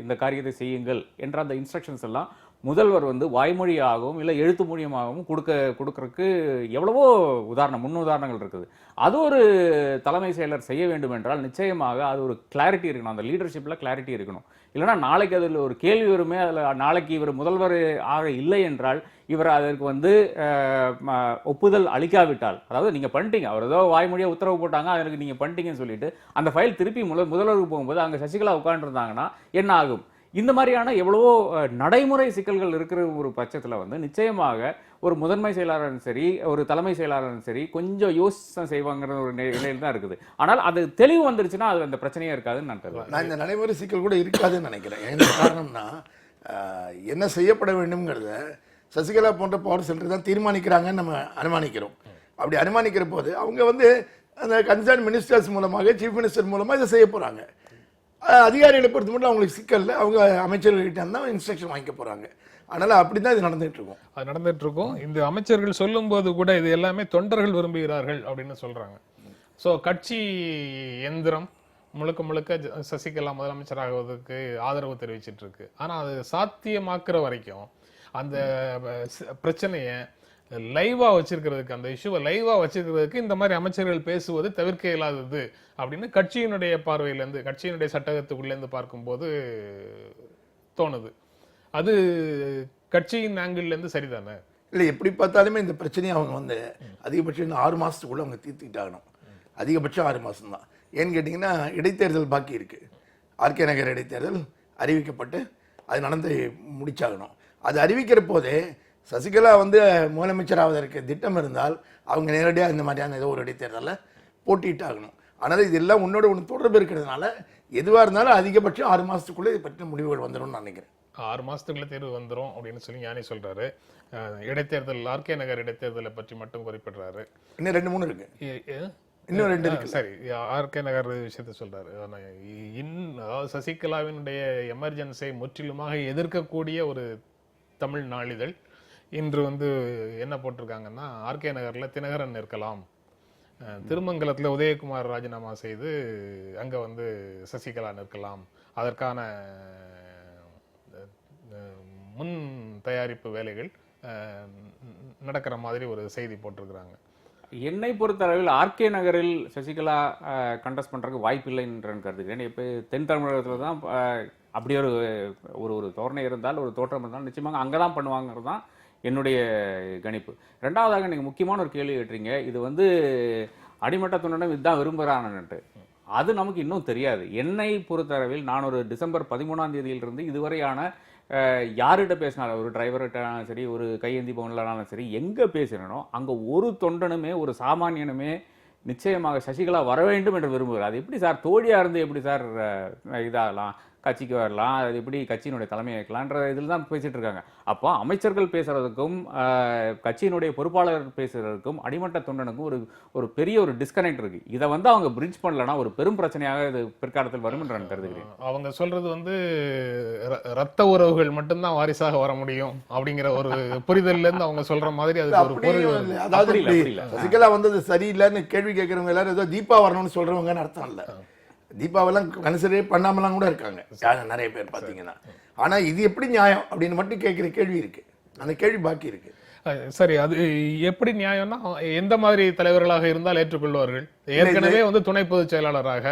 இந்த காரியத்தை செய்யுங்கள் என்ற அந்த இன்ஸ்ட்ரக்ஷன்ஸ் எல்லாம் முதல்வர் வந்து வாய்மொழியாகவும் இல்லை எழுத்து மூலியமாகவும் கொடுக்கறதுக்கு எவ்வளவோ முன் உதாரணங்கள் இருக்குது. அது ஒரு தலைமை செயலர் செய்ய வேண்டும் என்றால் நிச்சயமாக அது ஒரு கிளாரிட்டி இருக்கணும், அந்த லீடர்ஷிப்ல கிளாரிட்டி இருக்கணும். இல்லைன்னா நாளைக்கு அதில் ஒரு கேள்வி வருமே, அதில் நாளைக்கு இவர் முதல்வர் ஆக இல்லை என்றால் இவர் அதற்கு வந்து ஒப்புதல் அளிக்காவிட்டால், அதாவது நீங்க பண்ணிட்டீங்க, அவர் ஏதோ வாய்மொழியாக உத்தரவு போட்டாங்க அதற்கு நீங்க பண்ணிட்டீங்கன்னு சொல்லிட்டு அந்த ஃபைல் திருப்பி முதல்வருக்கு போகும்போது அங்கே சசிகலா உட்காந்துருந்தாங்கன்னா என்ன ஆகும்? இந்த மாதிரியான எவ்வளவோ நடைமுறை சிக்கல்கள் இருக்கிற ஒரு பட்சத்தில் வந்து நிச்சயமாக ஒரு முதன்மை செயலாளரும் சரி ஒரு தலைமை செயலாளரும் சரி கொஞ்சம் யோசனை செய்வாங்கிற ஒரு நிலையில் தான் இருக்குது. ஆனால் அது தெளிவு வந்துருச்சுன்னா அது அந்த பிரச்சனையே இருக்காதுன்னு நான் கருதுறேன். நான் இந்த நடைமுறை சிக்கல் கூட இருக்காதுன்னு நினைக்கிறேன். என்ன காரணம்னா என்ன செய்யப்பட வேண்டும்ங்கிறத சசிகலா போன்ற பவர் சென்டர் தான் தீர்மானிக்கிறாங்கன்னு நம்ம அனுமானிக்கிறோம். அப்படி அனுமானிக்கிற போது அவங்க வந்து அந்த கன்சர்ன் மினிஸ்டர்ஸ் மூலமாக சீஃப் மினிஸ்டர் மூலமாக இதை செய்ய போகிறாங்க. அதிகாரிகளை பொறுத்த மட்டும் அவங்களுக்கு சிக்கல்ல அவங்க அமைச்சர்கள்கிட்ட தான் இன்ஸ்ட்ரக்ஷன் வாங்கிக்க போறாங்க. அதனால அப்படிதான் இது நடந்துட்டு இருக்கும். இந்த அமைச்சர்கள் சொல்லும் போது கூட இது எல்லாமே தொண்டர்கள் விரும்புகிறார்கள் அப்படின்னு சொல்றாங்க. ஸோ கட்சி எந்திரம் முழுக்க சசிகலா முதலமைச்சராகுவதற்கு ஆதரவு தெரிவிச்சிட்டு இருக்கு. ஆனா அது சாத்தியமாக்குற வரைக்கும் அந்த பிரச்சனையை லைவா வச்சிருக்கிறதுக்கு, அந்த இஷ்யூவை லைவா வச்சிருக்கிறதுக்கு இந்த மாதிரி அமைச்சர்கள் பேசுவது தவிர்க்க இயலாதது அப்படின்னு கட்சியினுடைய பார்வையிலேருந்து, கட்சியினுடைய சட்டகத்துக்குள்ளேருந்து பார்க்கும்போது தோணுது. அது கட்சியின் ஆங்கிள்லேருந்து சரிதானே? இல்லை, எப்படி பார்த்தாலுமே இந்த பிரச்சனையை அவங்க வந்து அதிகபட்சம் 6 மாதத்துக்குள்ள அவங்க தீர்த்துக்கிட்டாகணும். அதிகபட்சம் 6 மாதம் தான். ஏன்னு கேட்டிங்கன்னா இடைத்தேர்தல் பாக்கி இருக்கு. ஆர்கே நகர் இடைத்தேர்தல் அறிவிக்கப்பட்டு அது நடந்து முடிச்சாகணும். அது அறிவிக்கிற போதே சசிகலா வந்து முதலமைச்சர் ஆவதற்கு திட்டம் இருந்தால் அவங்க நேரடியாக இந்த மாதிரியான ஏதோ ஒரு இடைத்தேர்தலில் போட்டிட்டாகணும். ஆனால் இதெல்லாம் ஒன்னோட ஒன்று தொடர்பு இருக்கிறதுனால எதுவாக இருந்தாலும் அதிகபட்சம் 6 மாதத்துக்குள்ளே இதை பற்றின முடிவுகள் வந்துடும் நான் நினைக்கிறேன். 6 மாதத்துக்குள்ள தேர்வு வந்துடும் அப்படின்னு சொல்லி ஞானி சொல்றாரு. இடைத்தேர்தல் ஆர்கே நகர் இடைத்தேர்தலை பற்றி மட்டும் குறிப்பிடுறாரு. இன்னும் 2-3 இருக்கு. இன்னும் 2 இருக்கு. சரி, ஆர்கே நகர் விஷயத்தை சொல்றாரு. அதாவது சசிகலாவினுடைய எமர்ஜென்சியை முற்றிலுமாக எதிர்க்கக்கூடிய ஒரு தமிழ் நாளிதழ் இன்று வந்து என்ன போட்டிருக்காங்கன்னா, ஆர்கே நகர்ல தினகரன் இருக்கலாம், திருமங்கலத்தில் உதயகுமார் ராஜினாமா செய்து அங்க வந்து சசிகலா நிற்கலாம், அதற்கான முன் தயாரிப்பு வேலைகள் நடக்கிற மாதிரி ஒரு செய்தி போட்டிருக்கிறாங்க. என்னை பொறுத்தளவில் ஆர்கே நகரில் சசிகலா கண்டஸ்ட் பண்றதுக்கு வாய்ப்பு இல்லைன்னு கருதுகிறேன். இப்போ தென் தமிழகத்தில் தான் அப்படி ஒரு தோரணை இருந்தால், ஒரு தோற்றம் இருந்தால் நிச்சயமாக அங்கே தான் பண்ணுவாங்கிறது தான் என்னுடைய கணிப்பு. ரெண்டாவதாக நீங்கள் முக்கியமான ஒரு கேள்வி கேட்டுறீங்க, இது வந்து அடிமட்ட தொண்டனம் இதுதான் விரும்புகிறான்னுட்டு. அது நமக்கு இன்னும் தெரியாது. என்னை பொறுத்தளவில் நான் ஒரு டிசம்பர் 13ஆம் தேதியிலிருந்து இதுவரையான யார்கிட்ட பேசினாலும், ஒரு டிரைவர்கிட்டாலும் சரி, ஒரு கையேந்தி பவன்லனாலும் சரி, எங்கே பேசினோ அங்கே ஒரு தொண்டனுமே ஒரு சாமானியனுமே நிச்சயமாக சசிகலா வர வேண்டும் என்று விரும்புகிறார். அது எப்படி சார் தோழியாக இருந்து எப்படி சார் இதாகலாம்? கட்சிக்கு வரலாம், அது எப்படி கட்சியினுடைய தலைமை ஏற்கலான்ற இதில் தான் பேசிட்டு இருக்காங்க. அப்போ அமைச்சர்கள் பேசுறதுக்கும் கட்சியினுடைய பொறுப்பாளர் பேசுறதுக்கும் அடிமட்ட தொண்டனுக்கும் ஒரு பெரிய ஒரு டிஸ்கனெக்ட் இருக்கு. இதை வந்து அவங்க பிரிட்ஜ் பண்ணலன்னா ஒரு பெரும் பிரச்சனையாக இது பிற்காலத்தில் வரும் என்று நான் கருதுகிறேன். அவங்க சொல்றது வந்து ரத்த உறவுகள் மட்டும்தான் வாரிசாக வர முடியும் அப்படிங்கிற ஒரு புரிதல்ல இருந்து அவங்க சொல்ற மாதிரி அது ஒரு பொருள். அதாவது சசிகலா வந்தது சரியில்லைன்னு கேள்வி கேட்கறவங்க எல்லாரும் ஏதோ தீபா வரணும்னு சொல்றவங்கன்னு அர்த்தம் இல்லை. தீபாவெல்லாம் கன்சிடரே பண்ணாமலாம் கூட இருக்காங்க நிறைய பேர் பார்த்தீங்கன்னா. ஆனா இது எப்படி நியாயம் அப்படின்னு மட்டும் கேட்கிற கேள்வி இருக்கு, அந்த கேள்வி பாக்கி இருக்கு. சரி, அது எப்படி நியாயம்னா எந்த மாதிரி தலைவர்களாக இருந்தால் ஏற்றுக்கொள்வார்கள்? ஏற்கனவே வந்து துணை பொதுச் செயலாளராக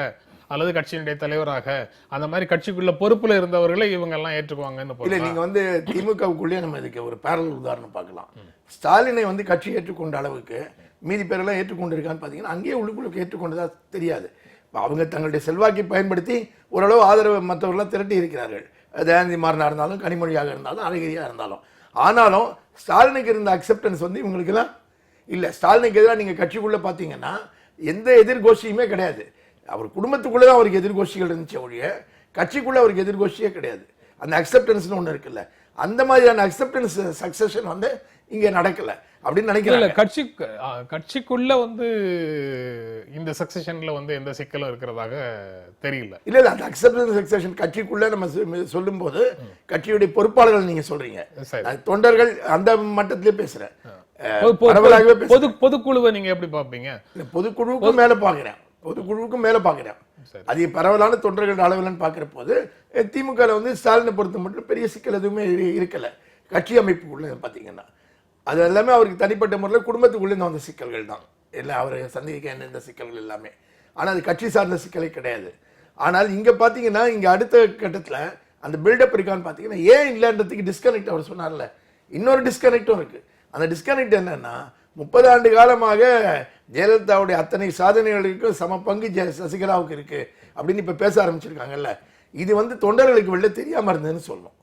அல்லது கட்சியினுடைய தலைவராக அந்த மாதிரி கட்சிக்குள்ள பொறுப்புல இருந்தவர்களை இவங்க எல்லாம் ஏற்றுக்குவாங்கன்னு. இல்ல, நீங்க வந்து திமுகவுக்குள்ளேயே நம்ம இதுக்கு ஒரு பேரல் உதாரணம் பார்க்கலாம். ஸ்டாலினை வந்து கட்சி ஏற்றுக்கொண்ட அளவுக்கு மீதி பேரெல்லாம் ஏற்றுக்கொண்டு இருக்கான்னு பார்த்தீங்கன்னா அங்கேயே உள்ளுக்குள்ள ஏற்றுக்கொண்டதா தெரியாது. அவங்க தங்களுடைய செல்வாக்கை பயன்படுத்தி ஓரளவு ஆதரவு மற்றவர்களாம் திரட்டி இருக்கிறார்கள். தயாநிதி மாறனா இருந்தாலும், கனிமொழியாக இருந்தாலும், அழகிரியா இருந்தாலும். ஆனாலும் ஸ்டாலினுக்கு இருந்த அக்செப்டன்ஸ் வந்து இவங்களுக்கெல்லாம் இல்லை. ஸ்டாலினுக்கு எதிராக நீங்கள் கட்சிக்குள்ளே பார்த்தீங்கன்னா எந்த எதிர்கோஷியுமே கிடையாது. அவர் குடும்பத்துக்குள்ளே தான் அவருக்கு எதிர்கோஷிகள் இருந்துச்சு ஒழிய கட்சிக்குள்ளே அவருக்கு எதிர்கோஷியே கிடையாது. அந்த அக்செப்டன்ஸ்னு ஒன்று இருக்குல்ல, அந்த மாதிரியான அக்செப்டன்ஸ் சக்சஷன் வந்து இங்கே நடக்கலை அப்படின்னு நினைக்கிறேன். கட்சிக்குள்ள வந்து இந்த சக்சஷன்ல வந்து எந்த சிக்கலும் இருக்கிறதாக தெரியல. இல்ல அந்த அக்செப்டன்ஸ் சக்சஷன் கட்சிக்குள்ள நம்ம சொல்லும் போது கட்சியுடைய பொறுப்பாளர்கள் நீங்க சொல்றீங்க, தொண்டர்கள் அந்த மட்டத்திலே பேசுறேன். பொதுக்குழுவை நீங்க எப்படி பாப்பீங்க? பொதுக்குழுவுக்கும் மேல பாக்குறேன், பொதுக்குழுவுக்கும் மேல பாக்குறேன். அது பரவலான தொண்டர்கள் அளவில்னு பாக்குற போது திமுக வந்து ஸ்டாலினை பொறுத்த மட்டும் பெரிய சிக்கல் எதுவுமே இருக்கல. கட்சி அமைப்புக்குள்ள பாத்தீங்கன்னா அது எல்லாமே அவருக்கு தனிப்பட்ட முறையில் குடும்பத்துக்குள்ளே வந்த சிக்கல்கள் தான் எல்லாம், அவர் சந்திக்க எந்த சிக்கல்கள் எல்லாமே. ஆனால் அது கட்சி சார்ந்த சிக்கலே கிடையாது. ஆனால் இங்கே பார்த்தீங்கன்னா இங்கே அடுத்த கட்டத்தில் அந்த பில்டப் இருக்கான்னு பார்த்தீங்கன்னா ஏன் இல்லைன்றதுக்கு டிஸ்கனெக்ட் அவர் சொன்னார்ல, இன்னொரு டிஸ்கனெக்டும் இருக்குது. அந்த டிஸ்கனெக்ட் என்னன்னா 30 ஆண்டு காலமாக ஜெயலலிதாவுடைய அத்தனை சாதனைகளுக்கும் சம பங்கு சசிகலாவுக்கு இருக்குது அப்படின்னு இப்போ பேச ஆரம்பிச்சிருக்காங்கல்ல. இது வந்து தொண்டர்களுக்கு வெளில தெரியாமல் இருந்ததுன்னு சொல்லணும்.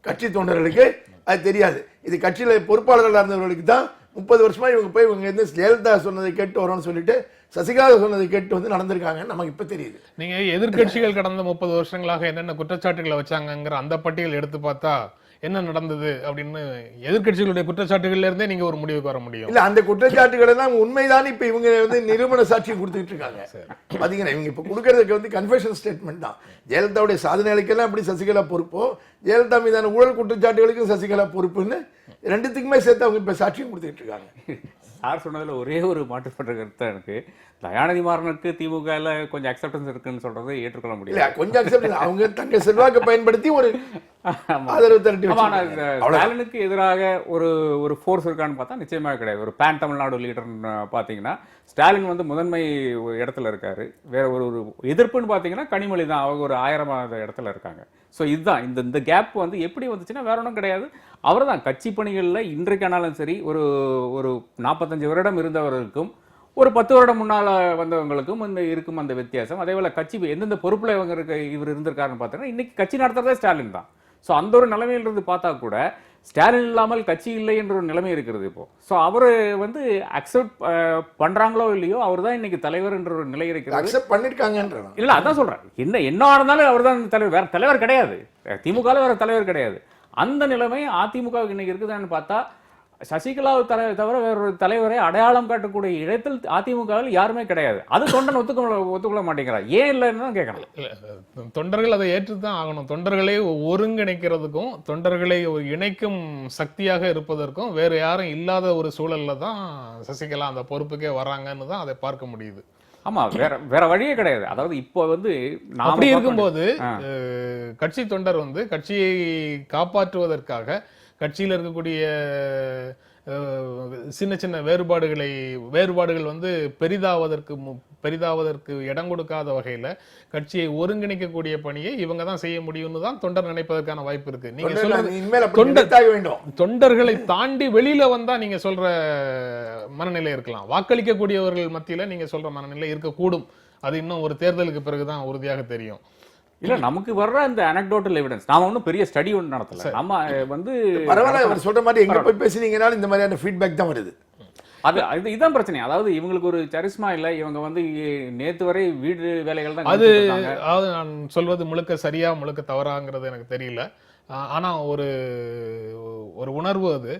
கட்சி தொண்டர்களுக்கு அது தெரியாது. இது கட்சியில் பொறுப்பாளர்களாக இருந்தவர்களுக்கு தான் 30 வருஷமா இவங்க போய் இவங்க வந்து ஜெயலலிதா சொன்னதை கேட்டு வரோம்னு சொல்லிட்டு சசிகலா சொன்னதை கேட்டு வந்து நடந்திருக்காங்கன்னு நமக்கு இப்ப தெரியுது. நீங்க எதிர்கட்சிகள் கடந்த 30 வருஷங்களாக என்னென்ன குற்றச்சாட்டுகளை வச்சாங்கிற அந்த பட்டியல் எடுத்து பார்த்தா என்ன நடந்தது அப்படின்னு எதிர்கட்சிகளுடைய குற்றச்சாட்டுகள்ல இருந்தே நீங்க ஒரு முடிவுக்கு வர முடியும். இல்ல அந்த குற்றச்சாட்டுகள் எல்லாம் உண்மைதான் இப்ப இவங்க வந்து நிரூபண சாட்சி கொடுத்துட்டு இருக்காங்க. பாத்தீங்கன்னா இவங்க இப்ப கொடுக்கறதுக்கு வந்து கன்ஃபெஷன் ஸ்டேட்மெண்ட் தான். ஜெயலலிதாவுடைய சாதனைகளுக்கெல்லாம் எப்படி சசிகலா பொறுப்போ ஜெயலலிதா மீதான ஊழல் குற்றச்சாட்டுகளுக்கும் சசிகலா பொறுப்புன்னு ரெண்டுத்துக்குமே சேர்த்து அவங்க இப்ப சாட்சியம் கொடுத்துட்டு இருக்காங்க. சார் சொன்னதுல ஒரே ஒரு மாற்றுப்பட்ட கருத்து எனக்கு, தயாநிதி மாறனுக்கு திமுக கொஞ்சம் அக்செப்டன்ஸ் இருக்குன்னு சொல்றது ஏற்றுக்கொள்ள முடியல. கொஞ்சம் அக்செப்டன்ஸ் அவங்க தங்க செல்வாக்கை பயன்படுத்தி ஒரு ஆதரவு திரட்டி. ஸ்டாலினுக்கு எதிராக ஒரு ஃபோர்ஸ் இருக்கான்னு பார்த்தா நிச்சயமாக கிடையாது. ஒரு பேன் தமிழ்நாடு லீடர்னு பார்த்தீங்கன்னா ஸ்டாலின் வந்து முதன்மை இடத்துல இருக்காரு. வேற ஒரு எதிர்ப்புன்னு பார்த்தீங்கன்னா கனிமொழி தான், அவங்க ஒரு 1000வது இடத்துல இருக்காங்க. ஸோ இதுதான் இந்த கேப் வந்து எப்படி வந்துச்சுன்னா வேற ஒன்றும் கிடையாது. அவர் தான் கட்சி பணிகளில் இன்றைக்கானாலும் சரி ஒரு 45 வருடம் இருந்தவர்களுக்கும் ஒரு 10 வருடம் முன்னால் வந்தவங்களுக்கும் இருக்கும் அந்த வித்தியாசம். அதே போல் கட்சி எந்தெந்த பொறுப்பில் இவர் இருந்திருக்காருன்னு பார்த்தீங்கன்னா இன்னைக்கு கட்சி நடத்துறதே ஸ்டாலின் தான். ஸோ அந்த ஒரு நிலைமையிலிருந்து பார்த்தா கூட ஸ்டாலின் இல்லாமல் கட்சி இல்லை என்ற ஒரு நிலைமை இருக்கிறது இப்போ. ஸோ அவர் வந்து அக்செப்ட் பண்றாங்களோ இல்லையோ அவர் தான் இன்னைக்கு தலைவர் என்ற ஒரு நிலை இருக்கிறது. அக்செப்ட் பண்ணிருக்காங்கன்ற இல்ல அதான் சொல்றேன். என்ன இருந்தாலும் அவர் தான் தலைவர், வேற தலைவர் கிடையாது. திமுக வேற தலைவர் கிடையாது. அந்த நிலைமை அதிமுகவுக்கு இன்னைக்கு இருக்குதான்னு பார்த்தா சசிகலாவை தவிர வேற ஒரு தலைவரை அடையாளம் காட்டக்கூடிய இடத்தில் அதிமுகவில் யாருமே கிடையாது. அது தொண்டன் ஒத்துக்கொள்ள மாட்டேங்கிறார். ஏன் இல்லைன்னு தான் கேட்கணும். தொண்டர்கள் அதை ஏற்றுதான் ஆகணும். தொண்டர்களை ஒருங்கிணைக்கிறதுக்கும் தொண்டர்களை இணைக்கும் சக்தியாக இருப்பதற்கும் வேற யாரும் இல்லாத ஒரு சூழல்ல தான் சசிகலா அந்த பொறுப்புக்கே வராங்கன்னு தான் அதை பார்க்க முடியுது. ஆமா, வேற வழியே கிடையாது. அதாவது இப்போ வந்து அப்படி இருக்கும்போது கட்சி தொண்டர் வந்து கட்சியை காப்பாற்றுவதற்காக கட்சியில் இருக்கக்கூடிய சின்ன சின்ன வேறுபாடுகள் வந்து பெரிதாவதற்கு இடம் கொடுக்காத வகையில கட்சியை ஒருங்கிணைக்கக்கூடிய பணியை இவங்க தான் செய்ய முடியும்னு தான் தொண்டர் நினைப்பதற்கான வாய்ப்பு இருக்கு. நீங்க சொல்றது தொண்டர்களை தாண்டி வெளியில வந்தா நீங்க சொல்ற மனநிலை இருக்கலாம். வாக்களிக்கக்கூடியவர்கள் மத்தியில நீங்க சொல்ற மனநிலை இருக்கக்கூடும். அது இன்னும் ஒரு தேர்தலுக்கு பிறகுதான் உறுதியாக தெரியும். இல்ல நமக்கு வர்ற இந்த அனெக்டோட்டல் எவிடன்ஸ், நாம ஒன்றும் பெரிய ஸ்டடி ஒன்று நடத்தல. நம்ம வந்து பரவாயில்ல, அவர் சொல்ற மாதிரி எங்க போய் பேசுனீங்கனாலும் இந்த மாதிரியான ஃபீட்பேக் தான் வருது. இதுதான் பிரச்சனை. அதாவது இவங்களுக்கு ஒரு சரிஸ்மா இல்ல. இவங்க வந்து நேத்து வரை வீடு வேலைகள் தான் அது கவனிச்சுட்டு இருந்தாங்க. அதாவது நான் சொல்வது முழுக்க சரியா முழுக்க தவறாங்கிறது எனக்கு தெரியல. ஆனா ஒரு ஒரு உணர்வு அது.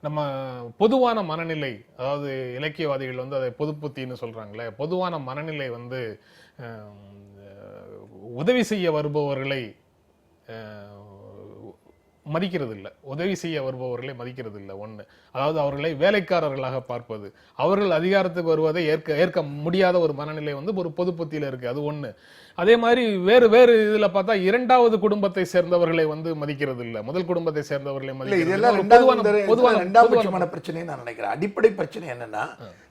நம்ம பொதுவான மனநிலை, அதாவது இலக்கியவாதிகள் வந்து அதை பொதுப்புத்தின்னு சொல்றாங்களே, பொதுவான மனநிலை வந்து உதவி செய்ய வருபவர்களை மதிக்கிறது இல்லை. உதவி செய்ய வருபவர்களை மதிக்கிறது இல்லை. ஒண்ணு, அதாவது அவர்களை வேலைக்காரர்களாக பார்ப்பது, அவர்கள் அதிகாரத்துக்கு வருவதை ஏற்க முடியாத ஒரு மனநிலை வந்து ஒரு பொதுப்புத்தியில இருக்கு. அது ஒண்ணு. அதே மாதிரி வேறு வேறு இதுல பார்த்தா இரண்டாவது குடும்பத்தை சேர்ந்தவர்களை வந்து மதிக்கிறது இல்லை, முதல் குடும்பத்தை சேர்ந்தவர்களை மதிக்கிறது இதெல்லாம் இல்லை. ரெண்டாம் பட்சமான பிரச்சனை நான் நினைக்கிறேன். அடிப்படை பிரச்சனை என்னன்னா,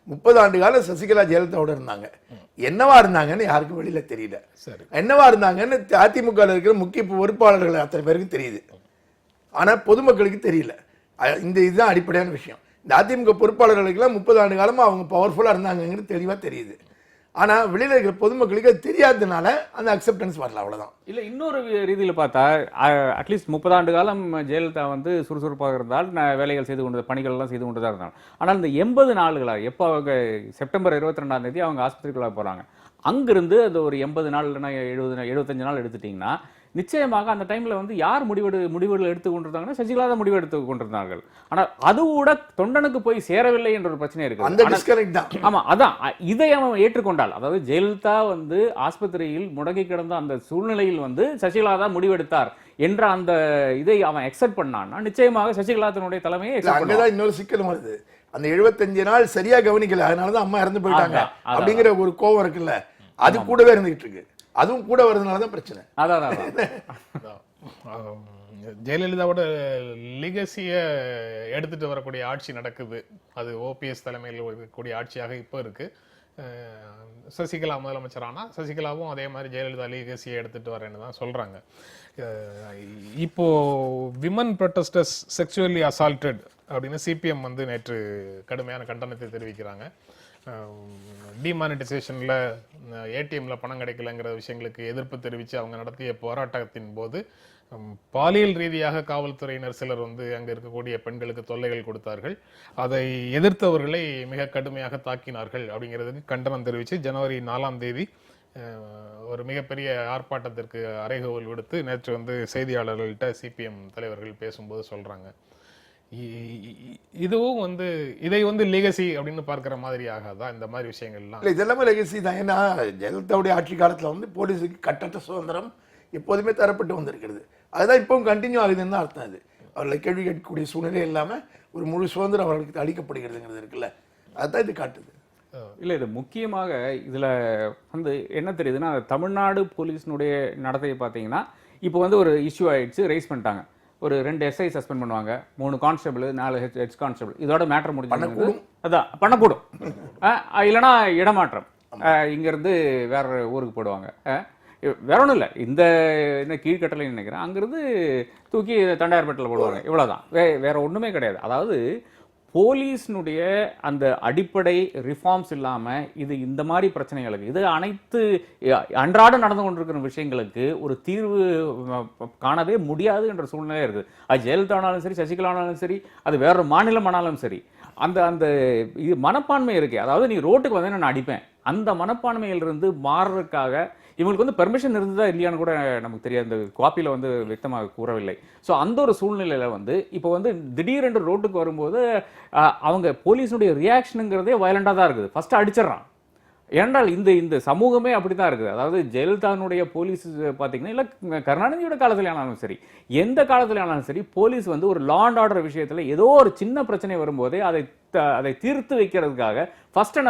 30 ஆண்டு காலம் சசிகலா ஜெயலலிதாவோட இருந்தாங்க. என்னவா இருந்தாங்கன்னு யாருக்கும் வெளியில தெரியல. சரி, என்னவா இருந்தாங்கன்னு அதிமுக இருக்கிற முக்கிய பொறுப்பாளர்கள் அத்தனை பேருக்கு தெரியுது. ஆனா பொதுமக்களுக்கு தெரியல. இதுதான் அடிப்படையான விஷயம். இந்த அதிமுக பொறுப்பாளர்களுக்கெல்லாம் 30 ஆண்டு காலமா அவங்க பவர்ஃபுல்லா இருந்தாங்கிறது தெளிவா தெரியுது. ஆனா வெளியில இருக்கிற பொதுமக்களுக்கு அது தெரியாததுனால அந்த அக்செப்டன்ஸ் வரல, அவ்வளவுதான். இல்ல, இன்னொரு ரீதியில பார்த்தா அட்லீஸ்ட் 30 ஆண்டு காலம் ஜெயலலிதா வந்து சுறுசுறுப்பாக இருந்தால், வேலைகள் செய்து கொண்டு, பணிகள் எல்லாம் செய்து கொண்டு தான் இருந்தாங்க. ஆனால் இந்த 80 நாளுகளாக எப்போ அவங்க செப்டம்பர் 22ஆம் தேதி அவங்க ஆஸ்பத்திரிக்குள்ள போறாங்க, அங்கிருந்து அந்த ஒரு 80 நாள் இல்லைன்னா 75 நாள் எடுத்துட்டீங்கன்னா, நிச்சயமாக அந்த டைம்ல வந்து யார் முடிவுகள் எடுத்துக் கொண்டிருந்தாங்கன்னா சசிகலா தான் முடிவு எடுத்துக் கொண்டிருந்தார்கள். ஆனால் அது கூட தொண்டனுக்கு போய் சேரவில்லை என்ற ஒரு பிரச்சனை இருக்கு. அந்த டிஸ்கனெக்ட் தான். ஆமா, அதான் இதை அவன் ஏற்றுக்கொண்டால், அதாவது ஜெயலலிதா வந்து ஆஸ்பத்திரியில் முடங்கி கிடந்த அந்த சூழ்நிலையில் வந்து சசிகலா தான் முடிவெடுத்தார் என்ற அந்த இதை அவன் எக்ஸெப்ட் பண்ணான்னா, நிச்சயமாக சசிகலா தன்னுடைய தலைமையை அங்கதான் இன்னொரு சிக்கல் வருது. அந்த 75 நாள் சரியா கவனிக்கல, அதனாலதான் அம்மா இறந்து போயிட்டாங்க அப்படிங்கிற ஒரு கோவம் இருக்குல்ல, அது கூடவே இருந்துகிட்டு இருக்கு. அதுவும் கூட வருதுனாலதான் பிரச்சனை. ஜெயலலிதாவோட லிகசிய எடுத்துட்டு வரக்கூடிய ஆட்சி நடக்குது. அது ஓபிஎஸ் தலைமையில் இருக்கக்கூடிய ஆட்சியாக இப்போ இருக்கு. சசிகலா முதலமைச்சர் ஆனா சசிகலாவும் அதே மாதிரி ஜெயலலிதா லீகசியை எடுத்துட்டு வரேன்னு தான் சொல்றாங்க. இப்போ விமன் ப்ரொட்டஸ்டர்ஸ் செக்சுவலி அசால்டட் அப்படின்னு சிபிஎம் வந்து நேற்று கடுமையான கண்டனத்தை தெரிவிக்கிறாங்க. டிமானிட்டைசேஷன்ல ஏடிஎம்ல பணம் கிடைக்கலங்கிற விஷயங்களுக்கு எதிர்ப்பு தெரிவித்து அவங்க நடத்திய போராட்டத்தின் போது பாலியல் ரீதியாக காவல்துறையினர் சிலர் வந்து அங்க இருக்கக்கூடிய பெண்களுக்கு தொல்லைகள் கொடுத்தார்கள். அதை எதிர்த்தவர்களை மிக கடுமையாக தாக்கினார்கள் அப்படிங்கிறதுக்கு கண்டனம் தெரிவித்து ஜனவரி 4ஆம் தேதி ஒரு மிகப்பெரிய ஆர்ப்பாட்டத்திற்கு அறைகூவல் விடுத்து நேற்று வந்து செய்தியாளர்கள்ட்ட சிபிஎம் தலைவர்கள் பேசும்போது சொல்றாங்க, இதுவும் வந்து இதை வந்து லெகசி அப்படின்னு பார்க்கிற மாதிரி ஆகாதா இந்த மாதிரி விஷயங்கள்லாம்? இல்லை, இதெல்லாமே லெகசி தான். ஏன்னா ஜெயலலிதாவுடைய ஆட்சி காலத்தில் வந்து போலீஸுக்கு கட்டற்ற சுதந்திரம் எப்போதுமே தரப்பட்டு வந்திருக்கிறது. அதுதான் இப்பவும் கண்டினியூ ஆகுதுன்னு தான் அர்த்தம். அது அவர்களை கேள்வி கேட்கக்கூடிய சூழ்நிலை இல்லாமல் ஒரு முழு சுதந்திரம் அவர்களுக்கு அளிக்கப்படுகிறதுங்கிறது இருக்குல்ல, அதுதான் இது காட்டுது. இல்லை, இது முக்கியமாக இதில் வந்து என்ன தெரியுதுன்னா, தமிழ்நாடு போலீஸினுடைய நடத்தையை பார்த்தீங்கன்னா இப்போ வந்து ஒரு இஷ்யூ ஆயிடுச்சு, ரைஸ் பண்ணிட்டாங்க. ஒரு 2 எஸ்ஐ சஸ்பெண்ட் பண்ணுவாங்க, 3 கான்ஸ்டபிள், 4 ஹெச் கான்ஸ்டபிள், இதோட மேட்டர் முடிஞ்சு அதான் பண்ணக்கூடும். இல்லைன்னா இடமாற்றம், இங்கேருந்து வேற ஊருக்கு போடுவாங்க. வேற ஒன்றும் இல்லை, இந்த என்ன கீழ்கட்டளைன்னு நினைக்கிறேன், அங்கிருந்து தூக்கி தண்டாயிரப்பேட்டில் போடுவாங்க, இவ்வளோதான். வேற ஒன்றுமே கிடையாது. அதாவது போலீஸினுடைய அந்த அடிப்படை ரிஃபார்ம்ஸ் இல்லாமல் இது இந்த மாதிரி பிரச்சனைகளுக்கு, இது அனைத்து அன்றாடம் நடந்து கொண்டிருக்கிற விஷயங்களுக்கு ஒரு தீர்வு காணவே முடியாது என்ற சூழ்நிலை இருக்குது. அது ஜெயலலிதா ஆனாலும் சரி, சசிகலா ஆனாலும் சரி, அது வேற மாநிலம் ஆனாலும் சரி, அந்த அந்த இது மனப்பான்மை இருக்கு. அதாவது நீ ரோட்டுக்கு வந்து நான் அடிப்பேன், அந்த மனப்பான்மையிலிருந்து மாறுறதுக்காக இவங்களுக்கு வந்து பெர்மிஷன் இருந்ததா இல்லையான்னு கூட நமக்கு தெரியாது, இந்த காப்பியில் வந்து व्यक्तமாக கூறவில்லை. ஸோ அந்த ஒரு சூழ்நிலையில் வந்து இப்போ வந்து திடீரென்று ரோட்டுக்கு வரும்போது அவங்க போலீஸுடைய ரியாக்ஷனுங்கிறதே வயலண்டாக தான் இருக்குது. ஃபஸ்ட்டு அடிச்சிடறான். ஏனென்றால் இந்த சமூகமே அப்படி தான் இருக்குது. அதாவது ஜெயலலிதாவுடைய போலீஸ் பார்த்தீங்கன்னா, இல்லை கருணாநிதியோட காலத்தில் ஆனாலும் சரி, எந்த காலத்தில் ஆனாலும் சரி, போலீஸ் வந்து ஒரு லா அண்ட் ஆர்டர் விஷயத்தில் ஏதோ ஒரு சின்ன பிரச்சனை வரும்போதே அதை தீர்த்து வைக்கிறதுக்காக ஃபர்ஸ்ட்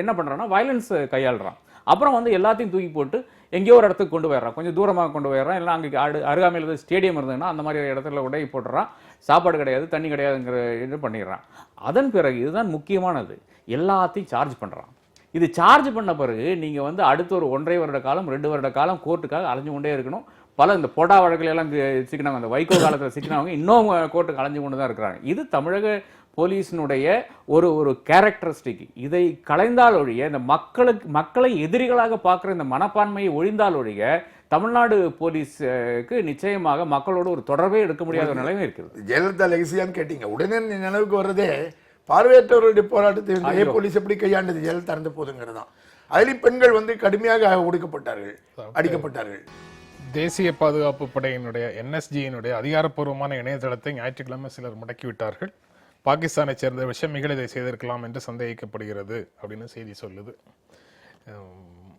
என்ன பண்ணுறான்னா வயலன்ஸ் கையாளுறான். அப்புறம் வந்து எல்லாத்தையும் தூக்கி போட்டு எங்கேயோ ஒரு இடத்துக்கு கொண்டு போயிடுறான், கொஞ்சம் தூரமாக கொண்டு போயிடுறான். இல்லை அங்கே அருகாமையில் ஸ்டேடியம் இருந்ததுன்னா அந்த மாதிரி இடத்துல உடை போட்டுறான், சாப்பாடு கிடையாது, தண்ணி கிடையாதுங்கிற இது பண்ணிடுறான். அதன் பிறகு இதுதான் முக்கியமானது, எல்லாத்தையும் சார்ஜ் பண்ணுறான். இது சார்ஜ் பண்ண பிறகு நீங்கள் வந்து அடுத்த ஒரு 1.5 வருட காலம் 2 வருட காலம் கோர்ட்டுக்காக அலைஞ்சு கொண்டே இருக்கணும். பல இந்த போடா வழக்குல எல்லாம் சிக்கினவங்க, அந்த வைகோ காலத்தில் சிக்கினவங்க இன்னும் கோர்ட்டுக்கு அலைஞ்சு கொண்டு தான் இருக்கிறாங்க. இது தமிழக போலீஸினுடைய ஒரு ஒரு கேரக்டரிஸ்டிக். இதை களைந்தால் ஒழிய, இந்த மக்களை எதிரிகளாக பார்க்குற இந்த மனப்பான்மையை ஒழிந்தால் ஒழிய, தமிழ்நாடு போலீஸுக்கு நிச்சயமாக மக்களோடு ஒரு தொடர்பே எடுக்க முடியாத ஒரு நிலைமை இருக்குது. ஜெயலலிதா லெகசியான்னு கேட்டீங்க, உடனே நினைவுக்கு வர்றதே பார்வையற்றவர்களுடைய போராட்டத்தை போலீஸ் எப்படி கையாண்டது ஜெயலலிதா இருந்த போதுங்கிறது தான். அதிலும் பெண்கள் வந்து கடுமையாக ஒடுக்கப்பட்டார்கள், அடிக்கப்பட்டார்கள். தேசிய பாதுகாப்பு படையினுடைய NSGயினுடைய அதிகாரப்பூர்வமான இணையதளத்தை ஞாயிற்றுக்கிழமை சிலர் முடக்கிவிட்டார்கள். பாகிஸ்தானை சேர்ந்த விஷமிகள் இதை செய்திருக்கலாம் என்று சந்தேகிக்கப்படுகிறது அப்படின்னு செய்தி சொல்லுது.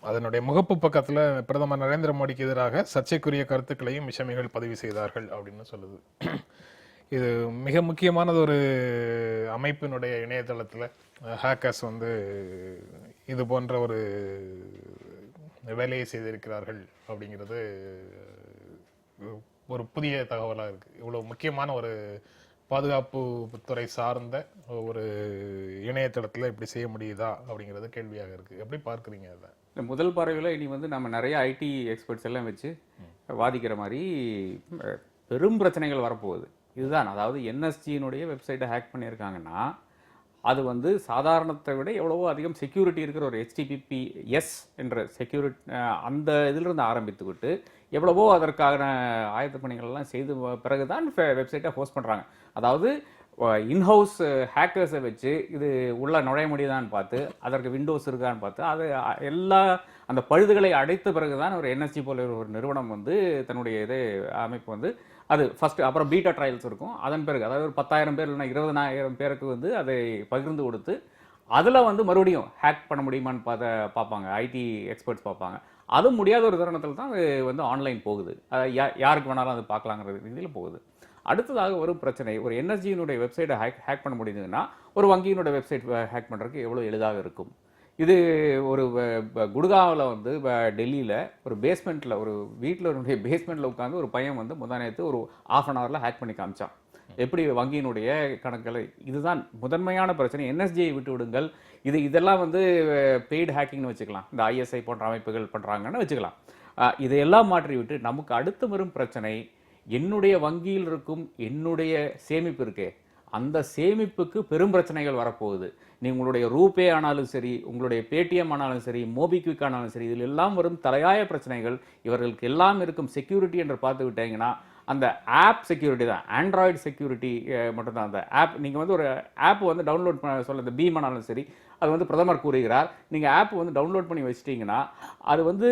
அதனுடைய முகப்பு பக்கத்தில் பிரதமர் நரேந்திர மோடிக்கு எதிராக சர்ச்சைக்குரிய கருத்துக்களையும் விஷமிகள் பதிவு செய்தார்கள் அப்படின்னு சொல்லுது. இது மிக முக்கியமானது. ஒரு அமைப்பினுடைய இணையதளத்தில் ஹேக்கர்ஸ் வந்து இது போன்ற ஒரு வேலையை செய்திருக்கிறார்கள் அப்படிங்கிறது ஒரு புதிய தகவலாக இருக்குது. இவ்வளோ முக்கியமான ஒரு பாதுகாப்பு துறை சார்ந்த ஒரு இணையதளத்தில் இப்படி செய்ய முடியுதா அப்படிங்கிறது கேள்வியாக இருக்குது. எப்படி பார்க்குறீங்க அதை? இந்த முதல் பார்வையில் இனி வந்து நம்ம நிறைய ஐடி எக்ஸ்பர்ட்ஸ் எல்லாம் வச்சு வாதிக்கிற மாதிரி பெரும் பிரச்சனைகள் வரப்போகுது. இதுதான், அதாவது NSGயினுடைய வெப்சைட்டை ஹேக் பண்ணியிருக்காங்கன்னா அது வந்து சாதாரணத்தை விட எவ்வளவோ அதிகம் செக்யூரிட்டி இருக்கிற ஒரு HTTPS என்ற செக்யூரிட்டி அந்த இதிலிருந்து ஆரம்பித்துக்கிட்டு எவ்வளவோ அதற்கான ஆயத்த பணிகள்லாம் செய்து பிறகுதான் வெப்சைட்டை ஹோஸ்ட் பண்ணுறாங்க. அதாவது இன்ஹவுஸ் ஹேக்கர்ஸை வச்சு இது உள்ள நுழைய முடியுதான்னு பார்த்து, அதற்கு விண்டோஸ் இருக்கான்னு பார்த்து, அது எல்லா அந்த பழுதுகளை அடைத்த பிறகுதான் ஒரு NSG போல ஒரு நிறுவனம் வந்து தன்னுடைய இதே அமைப்பு வந்து அது ஃபர்ஸ்ட், அப்புறம் பீட்டா ட்ரையல்ஸ் இருக்கும். அதன் பிறகு அதாவது ஒரு 10,000 பேர் இல்லைன்னா 20,000 பேருக்கு வந்து அதை பகிர்ந்து கொடுத்து அதில் வந்து மறுபடியும் ஹேக் பண்ண முடியுமான்னு பார்ப்பாங்க, ஐடி எக்ஸ்பர்ட்ஸ் பார்ப்பாங்க. அதுவும் முடியாத ஒரு தருணத்தில் தான் அது வந்து ஆன்லைன் போகுது. யாருக்கு வேணாலும் அது பார்க்கலாங்கிற ரீதியில் போகுது. அடுத்ததாக ஒரு பிரச்சனை, ஒரு NSGயினுடைய வெப்சைட்டை ஹேக் பண்ண முடியுதுன்னா ஒரு வங்கியினுடைய வெப்சைட் ஹேக் பண்ணுறதுக்கு எவ்வளோ எளிதாக இருக்கும். இது ஒரு குடுகாவில் வந்து டெல்லியில் ஒரு பேஸ்மெண்ட்டில், ஒரு வீட்டில் பேஸ்மெண்ட்டில் உட்காந்து ஒரு பையன் வந்து நேற்று ஒரு 1/2 hourல ஹேக் பண்ணி காமிச்சான் எப்படி வங்கியினுடைய கணக்குகளை. இதுதான் முதன்மையான பிரச்சனை. NSGயை விட்டு விடுங்கள், இதெல்லாம் வந்து பெய்டு ஹேக்கிங்னு வச்சுக்கலாம், இந்த ISI போன்ற அமைப்புகள் பண்ணுறாங்கன்னு வச்சுக்கலாம். இதையெல்லாம் மாற்றி விட்டு நமக்கு அடுத்து வரும் பிரச்சனை, என்னுடைய வங்கியில் இருக்கும் என்னுடைய சேமிப்பு இருக்கே, அந்த சேமிப்புக்கு பெரும் பிரச்சனைகள் வரப்போகுது. உங்களுடைய ரூபே ஆனாலும் சரி, உங்களுடைய பேடிஎம் ஆனாலும் சரி, மோபிக்விக் ஆனாலும் சரி, இதில் எல்லாம் வரும் தலையாய பிரச்சனைகள். இவர்களுக்கு எல்லாம் இருக்கும் செக்யூரிட்டி என்று பார்த்து விட்டீங்கன்னா அந்த ஆப் செக்யூரிட்டி தான், ஆண்ட்ராய்டு செக்யூரிட்டி மட்டும்தான். அந்த ஆப் நீங்கள் வந்து ஒரு ஆப் வந்து டவுன்லோட் பண்ண சொல்ல, இந்த பீம் ஆனாலும் சரி, அது வந்து பிரதமர் கூறுகிறார், நீங்கள் ஆப் வந்து டவுன்லோட் பண்ணி வச்சிட்டிங்கன்னா அது வந்து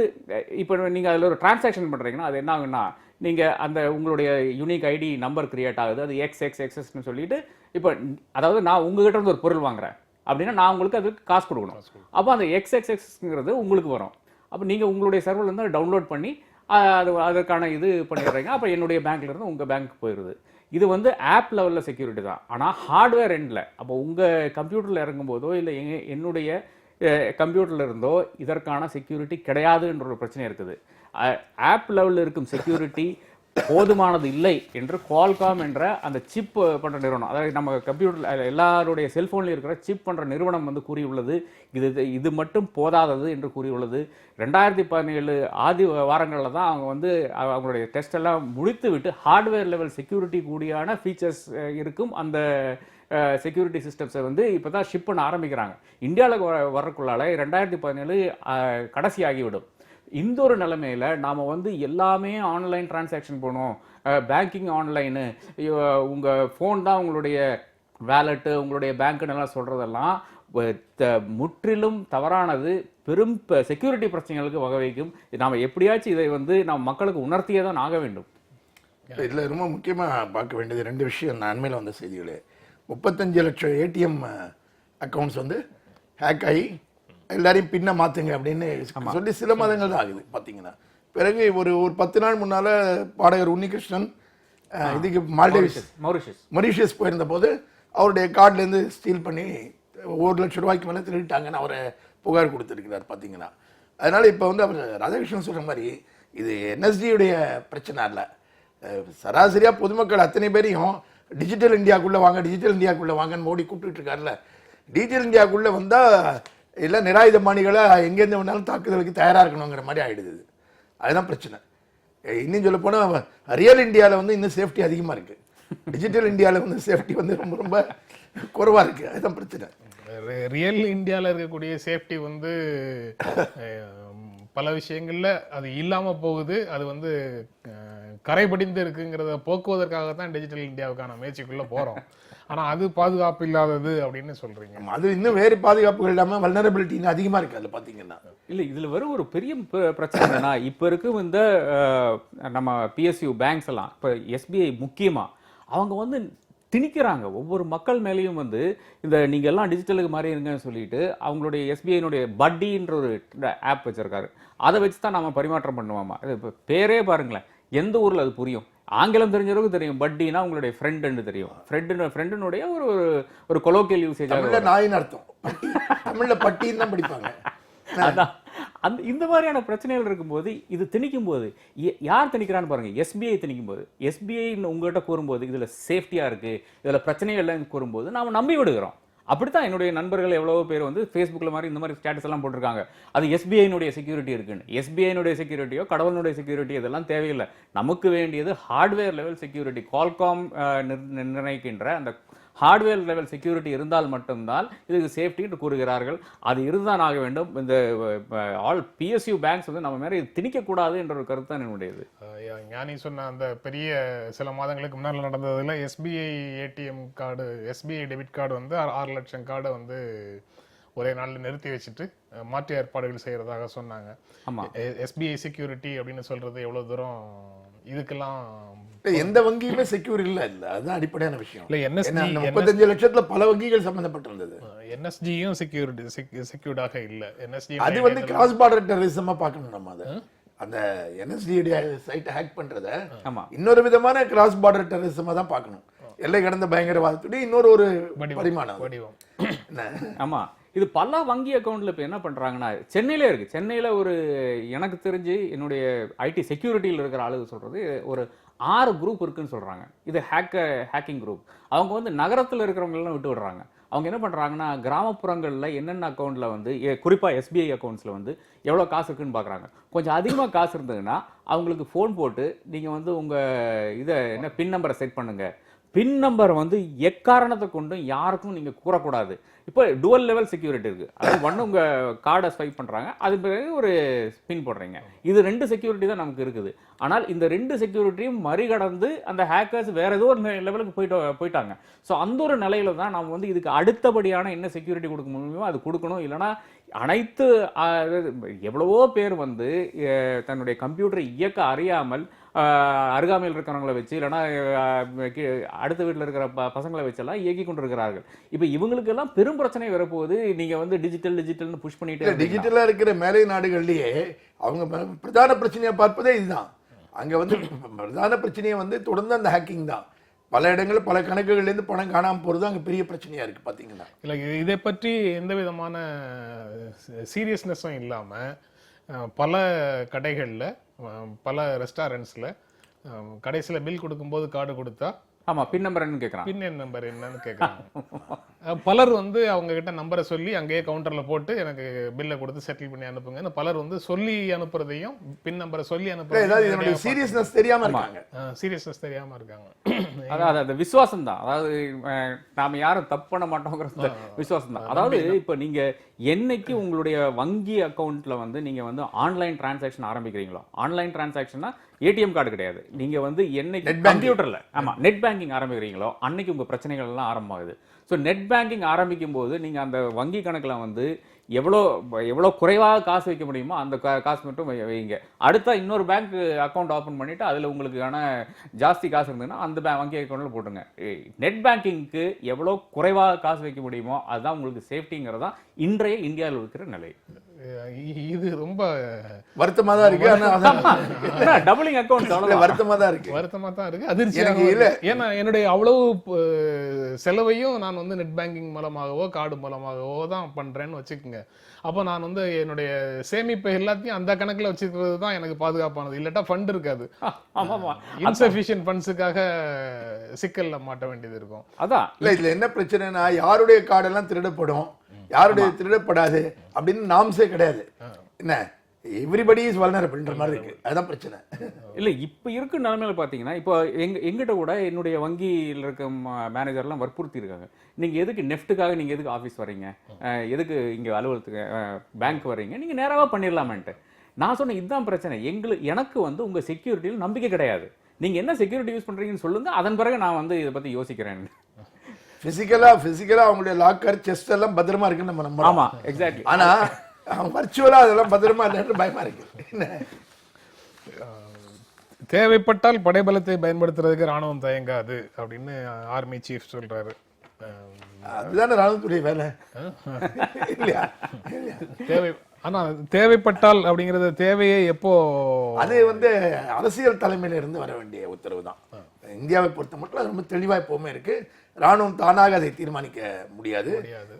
இப்போ நீங்கள் அதில் ஒரு டிரான்சாக்ஷன் பண்ணுறீங்கன்னா அது என்ன ஆகுன்னா, நீங்கள் அந்த உங்களுடைய யூனிக் ஐடி நம்பர் கிரியேட் ஆகுது, அது XXXன்னு சொல்லிட்டு, இப்போ அதாவது நான் உங்ககிட்ட இருந்து ஒரு பொருள் வாங்குறேன் அப்படின்னா நான் உங்களுக்கு அதுக்கு காசு கொடுக்கணும். அப்போ அந்த XXXங்கிறது உங்களுக்கு வரும். அப்போ நீங்கள் உங்களுடைய சர்வர்லேருந்து டவுன்லோட் பண்ணி அதற்கான இது பண்ணிடுறீங்க. அப்போ என்னுடைய பேங்க்லேருந்து உங்கள் பேங்க்கு போயிடுது. இது வந்து ஆப் லெவலில் செக்யூரிட்டி தான். ஆனால் ஹார்ட்வேர் எண்டில், அப்போ உங்கள் கம்ப்யூட்டரில் இறங்கும்போதோ இல்லை என்னுடைய கம்ப்யூட்டரில் இருந்தோ இதற்கான செக்யூரிட்டி கிடையாதுன்ற ஒரு பிரச்சனை இருக்குது. ஆப் லெவலில் இருக்கும் செக்யூரிட்டி போதுமானது இல்லை என்று குவால்காம் என்ற அந்த சிப் பண்ணுற நிறுவனம், அதாவது நம்ம கம்ப்யூட்டர் எல்லாருடைய செல்ஃபோன்லேயும் இருக்கிற சிப் பண்ணுற நிறுவனம் வந்து கூறியுள்ளது இது மட்டும் போதாதது என்று கூறியுள்ளது. 2017 ஆதி வாரங்களில் தான் அவங்க வந்து அவங்களுடைய டெஸ்ட் எல்லாம் முடித்து விட்டு ஹார்ட்வேர் லெவல் செக்யூரிட்டி கூடியான ஃபீச்சர்ஸ் இருக்கும் அந்த செக்யூரிட்டி சிஸ்டம்ஸை வந்து இப்போ தான் ஷிப் பண்ண ஆரம்பிக்கிறாங்க. இந்தியாவில் வர்றதுக்குள்ளால 2017 கடைசி ஆகிவிடும். இந்த ஒரு நிலைமையில் நாம் வந்து எல்லாமே ஆன்லைன் டிரான்சாக்ஷன் போகணும், பேங்கிங் ஆன்லைனு, உங்கள் ஃபோன் தான் உங்களுடைய வேலெட்டு, உங்களுடைய பேங்க்குன்னு எல்லாம் சொல்கிறதெல்லாம் முற்றிலும் தவறானது. பெரும் செக்யூரிட்டி பிரச்சனைகளுக்கு வகை வைக்கும். நாம் எப்படியாச்சும் இதை வந்து நாம் மக்களுக்கு உணர்த்தியே தான் ஆக வேண்டும். இதில் ரொம்ப முக்கியமாக பார்க்க வேண்டியது 2 விஷயம். நன்மையில் வந்த செய்திகளே, 35 லட்சம் ATM அக்கௌண்ட்ஸ் வந்து ஹேக் ஆகி எல்லாரையும் பின்ன மாற்றுங்க அப்படின்னு சொல்லி சில மாதங்கள் தான் ஆகுது பார்த்தீங்கன்னா. பிறகு ஒரு 10 நாள் முன்னால் பாடகர் உன்னிகிருஷ்ணன் இதுக்கு மொரிஷியஸ் போயிருந்த போது அவருடைய கார்டுலேருந்து ஸ்டீல் பண்ணி 1 லட்சம் ரூபாய்க்கு மேலே திருடிட்டாங்கன்னு அவரை புகார் கொடுத்துருக்கிறார் பார்த்தீங்கன்னா. அதனால் இப்போ வந்து அவர் ராதாகிருஷ்ணன் சொல்கிற மாதிரி இது NSGயுடைய பிரச்சனை இல்லை, சராசரியாக பொதுமக்கள் அத்தனை பேரையும் டிஜிட்டல் இந்தியாவுக்குள்ளே வாங்கன்னு மோடி கூப்பிட்டு இருக்காருல்ல. டிஜிட்டல் இந்தியாவுக்குள்ளே வந்தால் எல்லாம் நிராயுதபாணிகளை எங்கேருந்து வேணாலும் தாக்குதலுக்கு தயாராக இருக்கணுங்கிற மாதிரி ஆகிடுது. அதுதான் பிரச்சனை. இன்னும் சொல்ல போனால் ரியல் இந்தியாவில் வந்து இன்னும் சேஃப்டி அதிகமாக இருக்குது. டிஜிட்டல் இந்தியாவில் வந்து சேஃப்டி வந்து ரொம்ப ரொம்ப குறைவா இருக்கு. அதுதான் பிரச்சனை. ரியல் இந்தியாவில் இருக்கக்கூடிய சேஃப்டி வந்து பல விஷயங்கள்ல அது இல்லாம போகுது. அது வந்து கரைபடிந்து இருக்குங்கிறத போக்குவதற்காக தான் டிஜிட்டல் இந்தியாவுக்கான முயற்சிக்குள்ள போறோம். ஆனா அது பாதுகாப்பு இல்லாதது அப்படின்னு சொல்றீங்க. அது இன்னும் வேறு பாதுகாப்புகள் இல்லாம வல்னரபிலிட்டி இன்னும் அதிகமா இருக்கு அதுல பாத்தீங்கன்னா. இல்ல இதுல வரும் ஒரு பெரிய பிரச்சனை என்னன்னா, இப்ப இருக்கும் இந்த நம்ம பிஎஸ்யூ பேங்க்ஸ் எல்லாம், இப்ப எஸ்பிஐ முக்கியமா அவங்க வந்து திணிக்கிறாங்க ஒவ்வொரு மக்கள் மேலேயும் வந்து இந்த நீங்க எல்லாம் டிஜிட்டலுக்கு மாறிடுங்கன்னு சொல்லிட்டு அவங்களுடைய எஸ்பிஐனுடைய பட்டின்ற ஒரு ஆப் வச்சிருக்காரு. அதை வச்சு தான் நாம பரிமாற்றம் பண்ணுவோமா. இது பேரே பாருங்களேன், எந்த ஊர்ல அது புரியும்? ஆங்கிலம் தெரிஞ்சவருக்கு தெரியும். பட்டினா உங்களுடைய ஃப்ரெண்டுன்னு தெரியும். ஃப்ரெண்டுனுடைய ஒரு ஒரு கொலோக்கியல் யூசேஜ். தமிழ்ல நாயின்னு அர்த்தம், தமிழ்ல பட்டின்னு தான் படிப்பாங்க. அதான் அந்த இந்த மாதிரியான பிரச்சனைகள் இருக்கும்போது இது திணிக்கும் போது யார் திணிக்கிறான்னு பாருங்க. எஸ்பிஐ திணிக்கும் போது, எஸ்பிஐ உங்ககிட்ட கூறும்போது இதுல சேஃப்டியா இருக்கு, இதுல பிரச்சனைகள் எல்லாம் கூறும்போது நாம நம்பி விடுகிறோம். அப்படித்தான் என்னுடைய நண்பர்கள் எவ்வளவோ பேர் வந்து ஃபேஸ்புக்கில் மாதிரி இந்த மாதிரி ஸ்டேட்டஸ் எல்லாம் போட்டிருக்காங்க. அது எஸ்பிஐனுடைய செக்யூரிட்டி இருக்குன்னு. எஸ்பிஐனுடைய செக்யூரிட்டியோ கடவுளுடைய செக்யூரிட்டி இதெல்லாம் தேவையில்லை. நமக்கு வேண்டியது ஹார்ட்வேர் லெவல் செக்யூரிட்டி. குவால்காம் நிர்ணயிக்கின்ற அந்த ஹார்ட்வேர் லெவல் செக்யூரிட்டி இருந்தால் மட்டும்தான் இதுக்கு சேஃப்டி என்று கூறுகிறார்கள். அது இருந்தால் ஆக வேண்டும். இந்த ஆல் பிஎஸ்யூ பேங்க்ஸ் வந்து நம்ம மேலே திணிக்கக்கூடாது என்ற ஒரு கருத்து தான் என்னுடையது. ஞானி சொன்ன அந்த பெரிய சில மாதங்களுக்கு முன்னால் நடந்ததில் SBI ATM card, SBI debit card வந்து 6 லட்சம் கார்டை வந்து ஒரே நாளில் நிறுத்தி வச்சுட்டு மாற்று ஏற்பாடுகள் செய்யறதாக சொன்னாங்க. எஸ்பிஐ செக்யூரிட்டி அப்படின்னு சொல்றது எவ்வளவு தூரம் இதுக்கெல்லாம் எந்த வங்கியுமே செக்யூர் இல்ல. அதுதான் அடிப்படையான விஷயம். இல்ல என்எஸ்டி 35 லட்சத்துல பல வங்கிகள் சம்பந்தப்பட்டிருந்தது. என்எஸ்டியும் செக்யூர்டாக இல்ல. என்எஸ்டி அது வந்து கிராஸ் பார்டர் டெரரிசமா பார்க்கணும் நம்ம. அதை அந்த என்எஸ்டி சைட்டை ஹேக் பண்றத இன்னொரு விதமான கிராஸ் பார்டர் டெரரிசமா தான் பார்க்கணும். எல்லை கடந்த பயங்கரவாதத்துடைய இன்னொரு ஒரு பரிமாணம் வடிவம். ஆமா, இது பல வங்கி அக்கௌண்ட்ல இப்போ என்ன பண்றாங்கன்னா, சென்னையில இருக்கு. சென்னையில ஒரு எனக்கு தெரிஞ்சு என்னுடைய ஐடி செக்யூரிட்டியில் இருக்கிற ஆளுங்க சொல்றது ஒரு 6 குரூப் இருக்குன்னு சொல்றாங்க. இது ஹேக்கிங் குரூப். அவங்க வந்து நகரத்தில் இருக்கிறவங்களெல்லாம் விட்டு விடுறாங்க. அவங்க என்ன பண்றாங்கன்னா, கிராமப்புறங்களில் என்னென்ன அக்கௌண்ட்ல வந்து குறிப்பா எஸ்பிஐ அக்கௌண்ட்ஸ்ல வந்து எவ்வளோ காசு இருக்குன்னு பார்க்குறாங்க. கொஞ்சம் அதிகமாக காசு இருந்ததுன்னா அவங்களுக்கு ஃபோன் போட்டு நீங்க வந்து உங்க இதை என்ன பின் நம்பரை செட் பண்ணுங்க. பின் நம்பர் வந்து எக்காரணத்தை கொண்டும் யாருக்கும் நீங்க கூறக்கூடாது. இப்போ டுவல் லெவல் செக்யூரிட்டி இருக்கு. அது ஒன்று உங்க கார்டை ஸ்வைப் பண்றாங்க, அது பிறகு ஒரு பின் போடுறீங்க. இது 2 செக்யூரிட்டி தான் நமக்கு இருக்குது. ஆனால் இந்த 2 செக்யூரிட்டியும் மறிகடந்து அந்த ஹேக்கர்ஸ் வேற ஏதோ ஒரு லெவலுக்கு போயிட்டாங்க. ஸோ அந்த ஒரு நிலையில தான் நம்ம வந்து இதுக்கு அடுத்தபடியான என்ன செக்யூரிட்டி கொடுக்க முடியுமோ அது கொடுக்கணும். இல்லைன்னா அனைத்து எவ்வளவோ பேர் வந்து தன்னுடைய கம்ப்யூட்டரை இயக்க அறியாமல் அருகாமையில் இருக்கிறவங்களை வச்சு இல்லைன்னா அடுத்த வீட்டில் இருக்கிற பசங்களை வச்செல்லாம் இயக்கி கொண்டிருக்கிறார்கள். இப்போ இவங்களுக்கெல்லாம் பெரும் பிரச்சனை வரப்போகுது. நீங்க வந்து டிஜிட்டல்னு புஷ் பண்ணிட்டு டிஜிட்டலா இருக்கிற மேலை நாடுகள்லயே அவங்க பிரதான பிரச்சனையை பார்ப்பதே இதுதான். அங்க வந்து பிரதான பிரச்சனையை வந்து தொடர்ந்து அந்த ஹேக்கிங் தான். பல இடங்களில் பல கணக்குகள்லேருந்து பணம் காணாமல் போகிறது அங்கே பெரிய பிரச்சனையாக இருக்குது பார்த்தீங்கன்னா. இல்லை, இதை பற்றி எந்த விதமான சீரியஸ்னஸும் இல்லாமல் பல கடைகளில் பல ரெஸ்டாரண்ட்ஸில் கடைசியில் பில் கொடுக்கும்போது கார்டு கொடுத்தா ஆமாம் பின் நம்பர் என்னன்னு கேட்குறாங்க. பின் நம்பர் என்னன்னு கேட்குறாங்க. பலர் வந்து அவங்க கிட்ட நம்பரை சொல்லி அங்கேயே கவுண்டரில் போட்டு எனக்கு பில்லை கொடுத்து செட்டில் பண்ணி அனுப்புங்க. பலர் வந்து சொல்லி அனுப்புறதையும் பின் நம்பரை சொல்லி அனுப்புறது சீரியஸ்னஸ் தெரியாம இருக்காங்க. சீரியஸ்னஸ் தெரியாம இருக்காங்க. அதாவது அந்த விசுவாசம் தான். அதாவது நாம யாரும் தப்பு பண்ண மாட்டோங்கிற விசுவாசம் தான். அதாவது இப்போ நீங்க என்னைக்கு உங்களுடைய வங்கி அக்கௌண்ட்ல வந்து நீங்க வந்து ஆன்லைன் டிரான்சாக்ஷன் ஆரம்பிக்கிறீங்களோ, ஆன்லைன் டிரான்சாக்ஷன்னா ஏடிஎம் கார்டு கிடையாது. நீங்க வந்து என்னைக்கு கம்ப்யூட்டர்ல நெட் பேங்கிங் ஆரம்பிக்கிறீங்களோ அன்னைக்கு உங்க பிரச்சனைகள் எல்லாம் ஆரம்பமாகுது. ஸோ நெட் பேங்கிங் ஆரம்பிக்கும் போது நீங்க அந்த வங்கி கணக்கில் வந்து எவ்வளோ குறைவாக காசு வைக்க முடியுமோ அந்த காசு மட்டும் வைங்க. அடுத்த இன்னொரு பேங்க் அக்கௌண்ட் ஓப்பன் பண்ணிட்டு அதில் உங்களுக்கான ஜாஸ்தி காசு இருந்ததுன்னா அந்த வங்கி அக்கௌண்ட்டில் போட்டுங்க. நெட் பேங்கிங்க்கு எவ்வளோ குறைவாக காசு வைக்க முடியுமோ அதுதான் உங்களுக்கு சேஃப்டிங்கிறதா இன்றைய இந்தியாவில் இருக்கிற நிலை. இது ரொம்ப வருத்தமா தான் இருக்கு. டபுளிங் அக்கௌண்ட் வருத்தமா தான் இருக்கு, அதிர்ச்சியாக இல்லை. ஏன்னா என்னுடைய அவ்வளவு செலவையும் நான் வந்து நெட் பேங்கிங் மூலமாகவோ கார்டு மூலமாகவோ தான் பண்றேன்னு வச்சுக்கோங்க. அப்போ நான் வந்து என்னுடைய சேமிப்பை எல்லாத்தையும் அந்த கணக்குல வச்சுக்கிறது தான் எனக்கு பாதுகாப்பானது. இல்லாட்டா ஃபண்ட் இருக்காது. இன்சஃபிஷியன்ட் ஃபண்ட்ஸுக்காக சிக்கல்ல மாட்ட வேண்டியது இருக்கும். அதான் இல்ல இதுல என்ன பிரச்சனைனா, யாருடைய கார்டெல்லாம் திருடப்படும் யாருடைய திருடப்படாது அப்படின்னு நாம்ஸே கிடையாது. என்ன எவ்ரிபடி இஸ் வல்னரபிள்ன்ற மாதிரி இருக்கு. அதுதான் பிரச்சனை. இல்லை இப்போ இருக்க நிலைமையில பார்த்தீங்கன்னா இப்போ எங்கிட்ட கூட என்னுடைய வங்கியில் இருக்க மேனேஜர்லாம் வற்புறுத்தி இருக்காங்க, நீங்கள் எதுக்கு நெஃப்ட்டுக்காக நீங்கள் எதுக்கு ஆஃபீஸ் வரீங்க, எதுக்கு இங்கே அலுவலகத்துக்கு பேங்க் வரீங்க, நீங்கள் நேராக பண்ணிடலாமேன்ட்டு. நான் சொன்னேன் இதுதான் பிரச்சனை, எனக்கு வந்து உங்கள் செக்யூரிட்டியில் நம்பிக்கை கிடையாது, நீங்கள் என்ன செக்யூரிட்டி யூஸ் பண்ணுறீங்கன்னு சொல்லுங்கள், அதன் பிறகு நான் வந்து இதை பற்றி யோசிக்கிறேன். ஃபிசிக்கலா அவங்களுடைய லாக்கர் செஸ்ட் எல்லாம் பத்திரமா இருக்குன்னு நம்ம நம்புறோம். ஆமா எக்ஸாக்ட்லி. ஆனா அவங்க வர்ச்சுவலா அதெல்லாம் பத்திரமா இல்லைன்னு பயமா இருக்கு. தேவைப்பட்டால் படைபலத்தை பயன்படுத்துறதுக்கு ராணுவம் தயங்காது அப்படின்னு ஆர்மி சீஃப் சொல்றாரு. அதுதானே ராணுவத்துடைய வேலை இல்லையா? ஆனா தேவைப்பட்டால் அப்படிங்கறது தேவையே எப்போ, அது வந்து அரசியல் தலைமையில இருந்து வர வேண்டிய உத்தரவு தான். இந்தியாவை பொறுத்த மட்டும் அது ரொம்ப தெளிவா எப்பவுமே இருக்கு. ராணுவம் தானாக அதை தீர்மானிக்க முடியாது,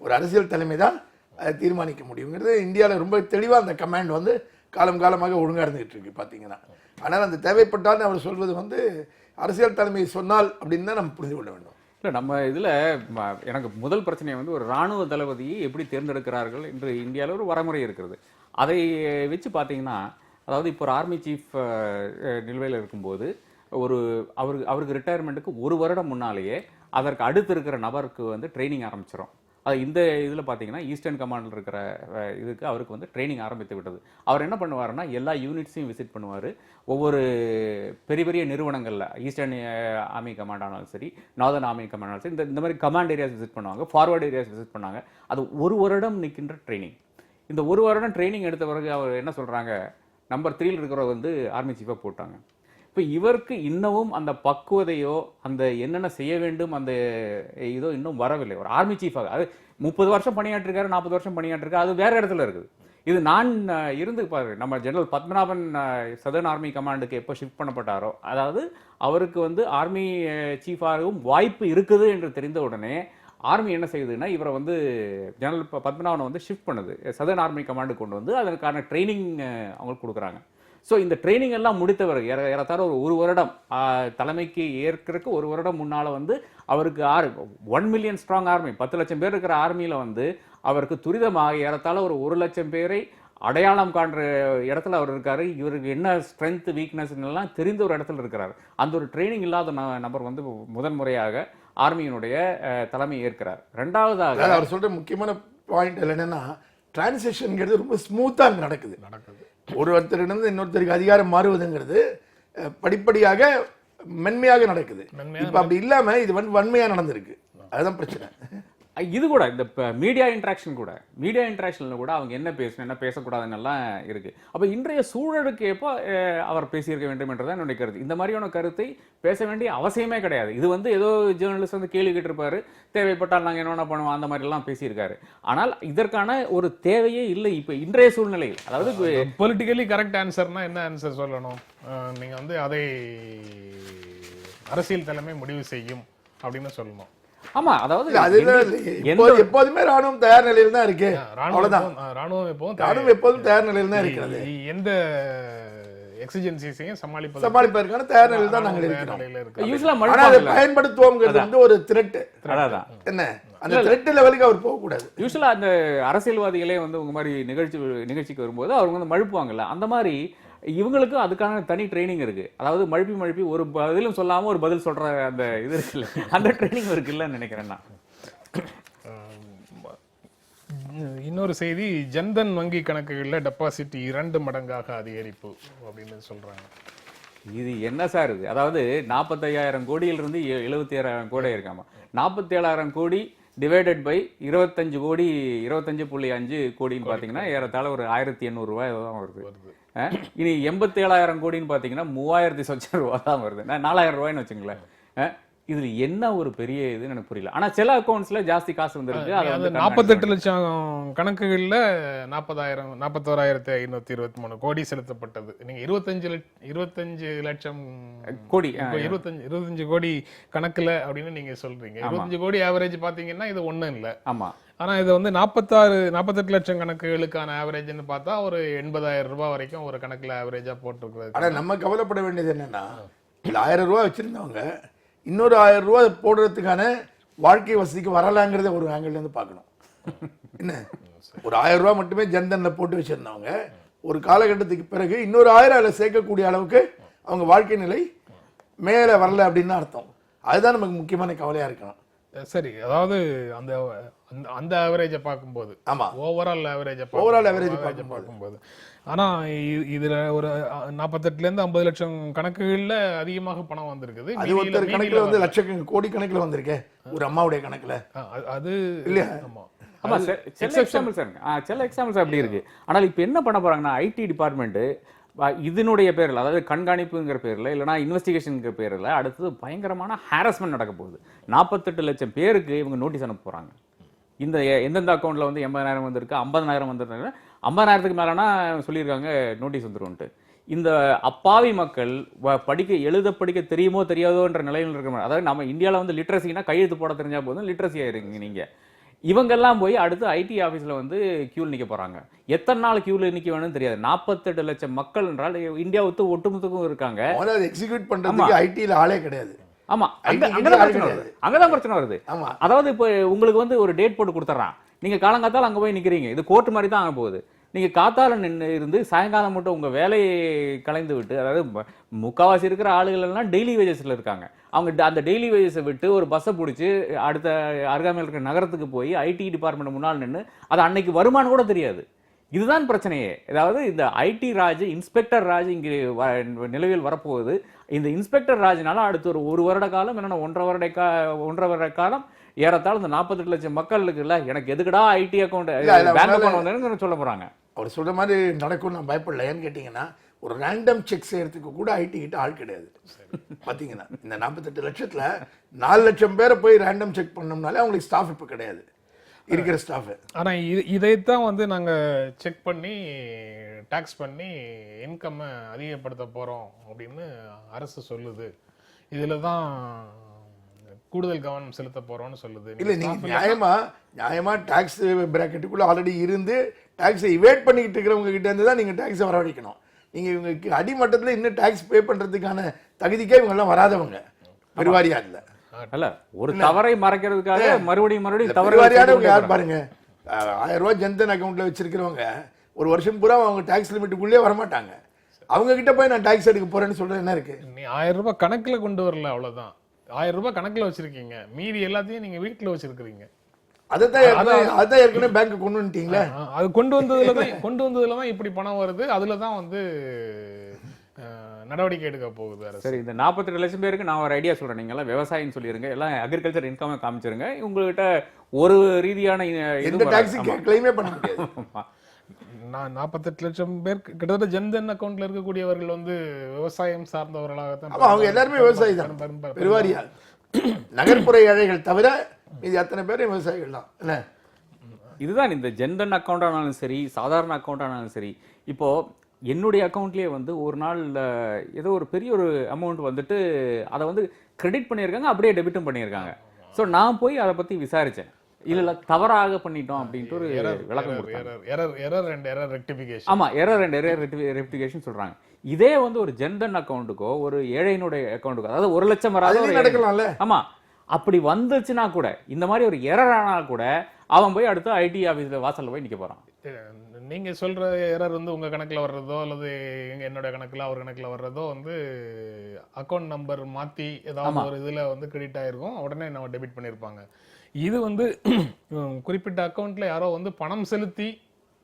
ஒரு அரசியல் தலைமை தான் அதை தீர்மானிக்க முடியுங்கிறது இந்தியாவில் ரொம்ப தெளிவா அந்த கமாண்ட் வந்து காலமாக ஒழுங்கா இருந்துகிட்டு இருக்கு பார்த்தீங்கன்னா. ஆனால் அந்த தேவைப்பட்டால் அவர் சொல்வது வந்து அரசியல் தலைமை சொன்னால் அப்படின்னு தான் நம்ம புரிந்து கொள்ள வேண்டும். இல்லை நம்ம இதில் எனக்கு முதல் பிரச்சனை வந்து ஒரு இராணுவ தளபதியை எப்படி தேர்ந்தெடுக்கிறார்கள் என்று இந்தியாவில் ஒரு வரைமுறை இருக்கிறது. அதை வச்சு பார்த்தீங்கன்னா, அதாவது இப்போ ஒரு ஆர்மி சீஃப் நிலுவையில் இருக்கும்போது அவருக்கு ரிட்டையர்மெண்ட்டுக்கு 1 வருடம் முன்னாலேயே அதற்கு அடுத்து இருக்கிற நபருக்கு வந்து ட்ரைனிங் ஆரம்பிச்சிடும். அது இந்த இதில் பார்த்தீங்கன்னா ஈஸ்டர்ன் கமாண்டில் இருக்கிற இதுக்கு அவருக்கு வந்து ட்ரைனிங் ஆரம்பித்து விட்டது. அவர் என்ன பண்ணுவாருன்னா எல்லா யூனிட்ஸையும் விசிட் பண்ணுவார். ஒவ்வொரு பெரிய நிறுவனங்களில் ஈஸ்டர்ன் ஆர்மி கமாண்ட் ஆனாலும் சரி, நார்தர்ன் ஆர்மி கமாண்ட் ஆனாலும் சரி, இந்த மாதிரி கமாண்ட் ஏரியாஸ் விசிட் பண்ணுவாங்க, ஃபார்வர்ட் ஏரியாஸ் விசிட் பண்ணாங்க. அது 1 வருடம் நிற்கின்ற ட்ரைனிங். இந்த 1 வருடம் ட்ரைனிங் எடுத்த பிறகு அவர் என்ன சொல்கிறாங்க, நம்பர் 3 இருக்கிறவர் வந்து ஆர்மி சீஃபாக போட்டாங்க. இப்போ இவருக்கு இன்னமும் அந்த பக்குவதையோ அந்த என்னென்ன செய்ய வேண்டும் அந்த இதோ இன்னும் வரவில்லை. ஒரு ஆர்மி சீஃபாக அது 30 வருஷம் பணியாற்றிருக்காரு, 40 வருஷம் பணியாற்றிருக்காரு, அது வேற இடத்துல இருக்குது. இது நான் இருந்து பாரு, நம்ம ஜெனரல் பத்மநாபன் சதர்ன் ஆர்மி கமாண்டுக்கு எப்போ ஷிஃப்ட் பண்ணப்பட்டாரோ, அதாவது அவருக்கு வந்து ஆர்மி சீஃபாகவும் வாய்ப்பு இருக்குது என்று தெரிந்த உடனே ஆர்மி என்ன செய்யுதுன்னா இவரை வந்து ஜெனரல் பத்மநாபனை வந்து ஷிஃப்ட் பண்ணுது, சதர்ன் ஆர்மி கமாண்டு கொண்டு வந்து அதற்கான ட்ரைனிங் அவங்களுக்கு கொடுக்குறாங்க. ஸோ இந்த ட்ரைனிங் எல்லாம் முடித்தவர் ஏறத்தாழ ஒரு வருடம் தலைமைக்கு ஏற்கிறதுக்கு 1 வருடம் முன்னால் வந்து அவருக்கு 1 மில்லியன் ஸ்ட்ராங் ஆர்மி, 10 லட்சம் பேர் இருக்கிற ஆர்மியில் வந்து அவருக்கு துரிதமாக ஏறத்தாழ ஒரு 1 லட்சம் பேரை அடையாளம் காண்ற இடத்துல அவர் இருக்காரு. இவருக்கு என்ன ஸ்ட்ரென்த் வீக்னஸ் எல்லாம் தெரிந்த ஒரு இடத்துல இருக்கிறார். அந்த ஒரு ட்ரைனிங் இல்லாத நபர் வந்து முதன்முறையாக ஆர்மியினுடைய தலைமை ஏற்கிறார். ரெண்டாவதாக அவர் சொல்ற முக்கியமான பாயிண்ட் என்னன்னா டிரான்சிஷன்ங்கிறது ரொம்ப ஸ்மூத்தா நடக்குது. ஒருத்தரிடம் இன்னொருத்தருக்கு அதிகாரம் மாறுவதுங்கிறது படிப்படியாக மென்மையாக நடக்குது. இப்ப அப்படி இல்லாம இது வன்மையா நடந்திருக்கு. அதுதான் பிரச்சனை. இது கூட இந்த மீடியா இன்ட்ராக்ஷன்ல கூட அவங்க என்ன பேசணும் என்ன பேசக்கூடாதுன்னு எல்லாம் இருக்கு. அப்ப இன்றைய சூழலுக்கு எப்போ அவர் பேசியிருக்க வேண்டும் என்றதான் என்னுடைய கருத்து. இந்த மாதிரியான கருத்தை பேச வேண்டிய அவசியமே கிடையாது. இது வந்து ஏதோ ஜேர்னலிஸ்ட் வந்து கேள்வி கேட்டிருப்பாரு, தேவைப்பட்டால் நாங்க என்ன பண்ணுவோம் அந்த மாதிரி எல்லாம் பேசியிருக்காரு. ஆனால் இதற்கான ஒரு தேவையே இல்லை இப்ப இன்றைய சூழ்நிலையில். அதாவது பொலிட்டிக்கலி கரெக்ட் ஆன்சர்னா என்ன ஆன்சர் சொல்லணும்? நீங்க வந்து அதை அரசியல் தலைமை முடிவு செய்யும் அப்படின்னு சொல்லணும். ஆமா, அதாவது எப்போதுமே ராணுவம் தயார் நிலையில் தான் இருக்கு. ராணுவம் எப்போதும் தயார் நிலையில் தான் இருக்கிறது. எந்த எக்ஸிஜென்சிஸையும் சமாளிப்பதற்கான தயார் நிலையில் தான் நாங்கள் யூசுவலா பயன்படுத்துவோங்கிறது வந்து ஒரு த்ரெட். என்ன அந்த த்ரெட் லெவலுக்கு அவர் போக கூடாது. யூசுவலா அந்த அரசியல்வாதிகளே வந்து உங்க மாதிரி நிகழ்ச்சிக்கு வரும்போது அவங்க வந்து மழுப்புவாங்கல்ல, அந்த மாதிரி இவங்களுக்கும் அதுக்கான தனி ட்ரைனிங் இருக்கு. அதாவது மழுப்பி ஒரு பதிலும் சொல்லாம ஒரு பதில் சொல்ற அந்த இது இருக்குல்ல, அந்த ட்ரைனிங் இருக்குல்லன்னு நினைக்கிறேன் நான். இன்னொரு செய்தி, ஜன்தன் வங்கி கணக்குகளில் டெபாசிட் 2 மடங்காக அதிகரிப்பு அப்படின்னு சொல்றாங்க. இது என்ன சார் இது? அதாவது 45,000 கோடியிலிருந்து 76,000 கோடி இருக்காமா. 47,000 கோடி டிவைடட் பை 25 கோடி 25.5 கோடின்னு பாத்தீங்கன்னா ஏறத்தாழ ஒரு 1,800 ரூபாய் தான் வருது. இனி 87,000 கோடின்னு பாத்தீங்கன்னா 3,000 சொச்சம் ரூபாய் தான் வருது. 4,000 ரூபாய்னு வச்சுங்களேன். இதுல என்ன ஒரு பெரிய இதுன்னு எனக்கு புரியல. ஆனா சில அக்கௌண்ட்ஸ்ல ஜாஸ்தி காசு வந்திருக்கு. அது 48 லட்சம் கணக்குகள்ல 41,523 கோடி செலுத்தப்பட்டது. நீங்க 25 லட்சம் கோடி 25 கோடி கணக்குல அப்படின்னு நீங்க சொல்றீங்க. 25 கோடி ஆவரேஜ் பாத்தீங்கன்னா இது ஒண்ணும் இல்ல. ஆமா. ஆனா இது வந்து 48 லட்சம் கணக்குகளுக்கான ஆவரேஜ்னு பார்த்தா ஒரு 80,000 ரூபாய் வரைக்கும் ஒரு கணக்குல ஆவரேஜா போட்டிருக்கிறது. ஆனா நம்ம கவலைப்பட வேண்டியது என்னன்னா 1,000 ரூபாய் வச்சிருந்தவங்க இன்னொரு 1,000 ரூபாய் போடுறதுக்கான வாழ்க்கை வசதிக்கு வரலாங்கிறத ஒரு ஆங்கிள் இருந்து பார்க்கணும். என்ன ஒரு 1,000 ரூபாய் மட்டுமே ஜன்தன்ல போட்டு வச்சிருந்தவங்க ஒரு காலகட்டத்துக்கு பிறகு இன்னொரு 1000 அதில் சேர்க்கக்கூடிய அளவுக்கு அவங்க வாழ்க்கை நிலை மேலே வரல அப்படின்னு அர்த்தம். அதுதான் நமக்கு முக்கியமான கவலையாக இருக்கணும். சரி, அதாவது அந்த அந்த ஆவரேஜை பார்க்கும்போது, ஆமா, ஓவரால் ஆவரேஜை பார்க்கும்போது, ஆனா இதுல ஒரு 48 to 50 லட்சம் கணக்குகள்ல அதிகமாக பணம் வந்திருக்குது. அது ஒருத்தர் கணக்குல வந்து லட்சக்கணக்கு கோடி கணக்குல வந்திருக்கே ஒரு அம்மாவுடைய கணக்குல. அது இல்லையா? ஆமா, சில எக்ஸாம்பிள்ஸ் அப்படி இருக்கு. ஆனால் இப்ப என்ன பண்ண போறாங்கன்னா, ஐடி டிபார்ட்மெண்ட் இதனுடைய பேரில், அதாவது கண்காணிப்புங்கிற பேரில், இல்லைனா இன்வெஸ்டிகேஷனுங்கிற பேரில் அடுத்தது பயங்கரமான ஹாரஸ்மெண்ட் நடக்க போகுது. 48 லட்சம் பேருக்கு இவங்க நோட்டீஸ் அனுப்ப போகிறாங்க. இந்த எந்தெந்த அக்கௌண்ட்டில் வந்து 80,000 வந்திருக்கு, 50,000 வந்திருக்காங்க, 50,000க்கு மேலேனா சொல்லியிருக்காங்க நோட்டீஸ் வந்துருன்ட்டு. இந்த அப்பாவி மக்கள் எழுத படிக்க தெரியுமோ தெரியாதோன்ற நிலையில் இருக்கிற, அதாவது நம்ம இந்தியாவில் வந்து லிட்ரஸினா கையெழுத்து போட தெரிஞ்சா போதும் லிட்ரஸி ஆயிருங்க நீங்கள். இவங்கெல்லாம் போய் அடுத்து ஐடி ஆஃபீஸில் வந்து கியூவில் நிற்க போகிறாங்க. எத்தனை நாள் கியூவில் நிற்க வேணும்னு தெரியாது. 48 லட்சம் மக்கள் என்றால் இந்தியா ஒட்டுமொத்தக்கும் இருக்காங்க. எக்ஸிக்யூட் பண்ணுறதுக்கு ஐடியில் ஆளே கிடையாது. ஆமா, அங்கதான் பிரச்சனை வருது. அதாவது இப்போ உங்களுக்கு வந்து ஒரு டேட் போட்டு கொடுத்துட்றான், நீங்க காலங்காத்தால அங்க போய் நிக்கிறீங்க. இது கோர்ட் மாதிரி தான் ஆக போகுது. நீங்க காத்தால நின்று இருந்து சாயங்காலம் மட்டும் உங்க வேலையை கலைந்து விட்டு, அதாவது முக்காவாசி இருக்கிற ஆளுகள் எல்லாம் டெய்லி வேஜஸ்ல இருக்காங்க. அவங்க அந்த டெய்லி வேஜஸை விட்டு ஒரு பஸ்ஸை பிடிச்சி அடுத்த அருகாமையில் இருக்கிற நகரத்துக்கு போய் ஐடி டிபார்ட்மெண்ட் முன்னால் நின்று அது அன்னைக்கு வருமானம் கூட தெரியாது. இதுதான் பிரச்சனையே. அதாவது இந்த ஐடி ராஜ், இன்ஸ்பெக்டர் ராஜ் இங்கே நிலவில் வரப்போகுது. இந்த இன்ஸ்பெக்டர் ராஜ்னால அடுத்து ஒரு வருட காலம், என்னென்ன 1.5 வருட காலம் ஏறத்தாழ இந்த 48 லட்சம் மக்கள் இருக்குல்ல, எனக்கு எதுக்குடா ஐடி அக்கௌண்ட் பேங்க் அக்கௌண்ட் வந்தேன்னு சொல்ல போறாங்க. அவர் சொல்ற மாதிரி நடக்கும் நான் பயப்படல. ஏன்னு கேட்டீங்கன்னா, ஒரு ரேண்டம் செக் செய்யறதுக்கு கூட ஐடி கிட்ட ஆள் கிடையாது. பாத்தீங்கன்னா இந்த 48 லட்சத்துல 4 லட்சம் பேரை போய் ரேண்டம் செக் பண்ணோம்னாலே அவங்களுக்கு ஸ்டாஃப் இப்ப கிடையாது, இருக்கிற ஸ்டாஃப். ஆனா இதைத்தான் வந்து நாங்க செக் பண்ணி டாக்ஸ் பண்ணி இன்கம் அதிகப்படுத்த போறோம் அப்படின்னு அரசு சொல்லுது. இதுல தான் கூடுதல் கவனம் செலுத்த போறோம்னு சொல்லுது. இல்ல, நீங்க நியாயமா டாக்ஸ் பிராக்கெட்டுக்குள்ள ஆல்ரெடி இருந்து டாக்ஸை இவேட் பண்ணிக்கிட்டு இருக்கிறவங்க கிட்ட இருந்து தான் நீங்க டாக்ஸை வரவழைக்கணும். நீங்க இவங்களுக்கு அடிமட்டத்துல இன்னும் டாக்ஸ் பே பண்றதுக்கான தகுதிக்கே இவங்க எல்லாம் வராதவங்க, பெருவாரியா இல்ல. அல்ல, ஒரு தவறை மறைக்கிறதுக்காக மறுபடியும் பெருவாரியானவங்க யார் பாருங்க. 1000 ரூபாய் ஜன்தன் அக்கௌண்ட்ல வச்சிருக்கிறவங்க ஒரு வருஷம் பூரா அவங்க டாக்ஸ் லிமிட்டுக்குள்ளே வரமாட்டாங்க. அவங்க கிட்ட போய் நான் டாக்ஸ் எடுக்க போறேன்னு சொல்றது என்ன இருக்கு? நீ 1000 ரூபாய் கணக்குல கொண்டு வரல, அவ்வளவுதான். 1000 ரூபாய் கணக்குல வச்சிருக்கீங்க, மீதி எல்லாத்தையும் நீங்க வீட்டுல வச்சிருக்கீங்க. அதான் ஏற்கனவே பேங்க் கொண்டு வந்துட்டீங்களா? அது கொண்டு வந்ததுலதான் இப்படி பணம் வருது. அதுலதான் வந்து நடவடிக்கை எடுக்க போகுது. சரி, இந்த 48 லட்சம் பேருக்கு நான் ஒரு ஐடியா சொல்றேன். நீங்க எல்லாம் விவசாயம் சொல்லிருங்க, எல்லாம் அக்ரிகல்ச்சர் இன்கம் காமிச்சிருங்க. உங்ககிட்ட ஒரு ரீதியான எந்த டாக்ஸ் கிளைமே பண்ண முடியாது. 48 லட்சம் பேர் கிட்டத்தட்ட ஜன்தன் அக்கௌண்ட்ல இருக்கக்கூடியவர்கள் வந்து விவசாயம் சார்ந்தவர்களாகத்தான். அவங்க எல்லாருமே விவசாயி தான், பெருவாரியா. நகர்ப்புற ஏழைகள் தவிர இது அத்தனை பேரும் விவசாயிகள் தான். என்ன இதுதான் இந்த ஜன்தன் அக்கௌண்ட் ஆனாலும் சரி, சாதாரண அக்கௌண்ட் ஆனாலும் சரி. இப்போ என்னுடைய அக்கௌண்ட்லேயே வந்து ஒரு நாள் ஏதோ ஒரு பெரிய ஒரு அமௌண்ட் வந்துட்டு அதை வந்து கிரெடிட் பண்ணியிருக்காங்க, அப்படியே டெபிட்டும் பண்ணியிருக்காங்க. ஸோ நான் போய் அதை பற்றி விசாரித்தேன். இல்ல தவறாக பண்ணிட்டோம் அப்படின்ட்டு ஒரு விளக்கம் கொடுத்தாங்க. ஆமா, எரர் அண்ட் எரர் ரெக்டிஃபிகேஷன் சொல்றாங்க. இதே வந்து ஒரு ஜன்தன் அக்கௌண்ட்டுக்கோ ஒரு ஏழையினுடைய அக்கௌண்ட்டுக்கோ, அதாவது 1 லட்சம் வராது நடக்கலாம்ல. ஆமா, அப்படி வந்துச்சுன்னா கூட இந்த மாதிரி ஒரு எரர் ஆனா கூட அவன் போய் அடுத்து ஐடி ஆபீஸ்ல வாசல்ல போய் நிக்க போறான். நீங்க சொல்ற எரர் வந்து உங்க கணக்குல வர்றதோ அல்லது என்னோட கணக்குல அவர் கணக்குல வர்றதோ வந்து அக்கௌண்ட் நம்பர் மாத்தி ஏதாவது ஒரு இதுல வந்து கிரெடிட் ஆயிருக்கும், உடனே நம்ம டெபிட் பண்ணிருப்பாங்க. இது வந்து குறிப்பிட்ட அக்கௌண்ட்ல யாரோ வந்து பணம் செலுத்தி,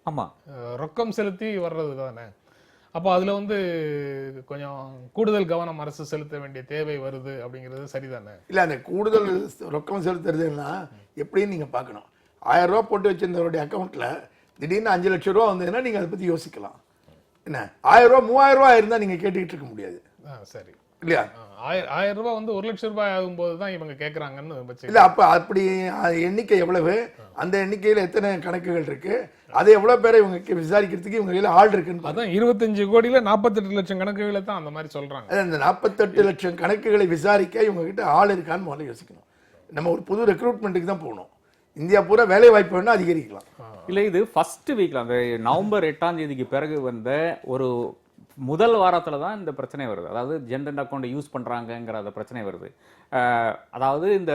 ஆமா ரொக்கம் செலுத்தி வர்றது தானே. அப்போ அதுல வந்து கொஞ்சம் கூடுதல் கவனம் அரசு செலுத்த வேண்டிய தேவை வருது அப்படிங்கிறது சரிதானே? இல்ல, அந்த கூடுதல் ரொக்கம் செலுத்துறதுன்னா எப்படின்னு நீங்க பார்க்கணும். 1000 ரூபாய் போட்டு வச்சிருந்தவருடைய அக்கௌண்ட்ல திடீர்னு 5 லட்சம் ரூபா வந்ததுன்னா நீங்க அதை பத்தி யோசிக்கலாம். என்ன 1000 ரூபாய் 3000 ரூபாய் இருந்தா நீங்க கேட்டுக்கிட்டு இருக்க முடியாது. சரி இல்லையா? 1000 ரூபாய் வந்து 1 லட்சம் ரூபாய் ஆகும்போது தான் இவங்க கேட்கறாங்கன்னு. இல்ல, அப்ப அப்படி எண்ணிக்கை எவ்வளவு, அந்த எண்ணிக்கையில எத்தனை கணக்குகள் இருக்கு, அதை எவ்வளவு பேரை இவங்க விசாரிக்கிறதுக்கு இவங்க கையில ஆள் இருக்குன்னு. அதான் 25 கோடியில 48 லட்சம் கணக்குகளை தான் அந்த மாதிரி சொல்றாங்க. அந்த 48 லட்சம் கணக்குகளை விசாரிக்க இவங்க கிட்ட ஆள் இருக்கான்னு முதல்ல யோசிக்கணும். நம்ம ஒரு புது ரெக்ரூட்மெண்ட்டுக்கு தான் போகணும். இந்தியா பூரா வேலை வாய்ப்பு வேணா அதிகரிக்கலாம். இல்ல, இது ஃபர்ஸ்ட் வீக்ல அந்த நவம்பர் 8ஆம் தேதிக்கு பிறகு வந்த ஒரு முதல் வாரத்துல தான் இந்த பிரச்சனை வருது. அதாவது ஜென்ரல் அக்கௌண்ட் யூஸ் பண்றாங்கங்கிற அந்த பிரச்சனை வருது. அதாவது இந்த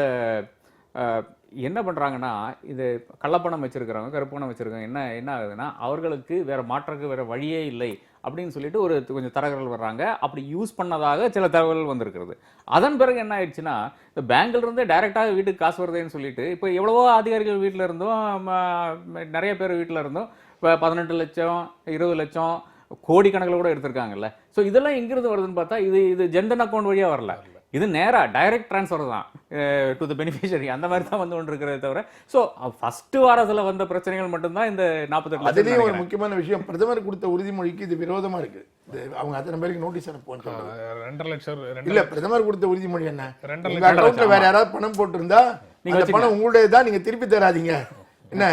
என்ன பண்றாங்கன்னா, இது கள்ளப்பணம் வச்சிருக்கிறவங்க, கருப்பு பணம் வச்சிருக்கவங்க என்ன ஆகுதுன்னா, அவர்களுக்கு வேற வழியே இல்லை அப்படின்னு சொல்லிட்டு ஒரு கொஞ்சம் தரகர்கள் வர்றாங்க. அப்படி யூஸ் பண்ணதாக சில தகவல்கள் வந்திருக்கிறது. அதன் பிறகு என்ன ஆயிடுச்சுன்னா, இந்த பேங்க்ல இருந்தே டைரக்டாக வீட்டுக்கு காசு வருதுன்னு சொல்லிட்டு, இப்போ எவ்வளவோ அதிகாரிகள் வீட்ல இருந்தும், நிறைய பேர் வீட்ல இருந்தும் இப்போ 18 லட்சம், 20 லட்சம், கோடிக்கணக்கில் கூட எடுத்திருக்காங்கல்ல. ஸோ இதெல்லாம் எங்கிருந்து வருதுன்னு பார்த்தா, இது ஜன்தன் அக்கௌண்ட் வழியா வரல. இது நேரா டைரக்ட் ட்ரான்ஸ்ஃபர் தான் டு த பெனிஃபிஷரி. அந்த மாதிரி தான் வந்து கொண்டு இருக்கிறதே தவிர, ஸோ ஃபர்ஸ்ட் வாரத்துல வந்த பிரச்சனைகள் மட்டும்தான் இந்த 48 அதுலேயும் ஒரு லட்சம். முக்கியமான விஷயம், பிரதமர் கொடுத்த உறுதிமொழிக்கு இது விரோதமா இருக்கு. இது அவங்க அத்தனை பேருக்கு நோட்டீஸ் அனுப்புவோம். 2.5 லட்சம் இல்ல, பிரதமர் கொடுத்த உறுதிமொழி என்ன? 2.5 உங்க அக்கௌண்ட்ல வேற யாராவது பணம் போட்டிருந்தா அந்த பணம் உங்களுடைய தான், நீங்க திருப்பி தராதீங்க என்ன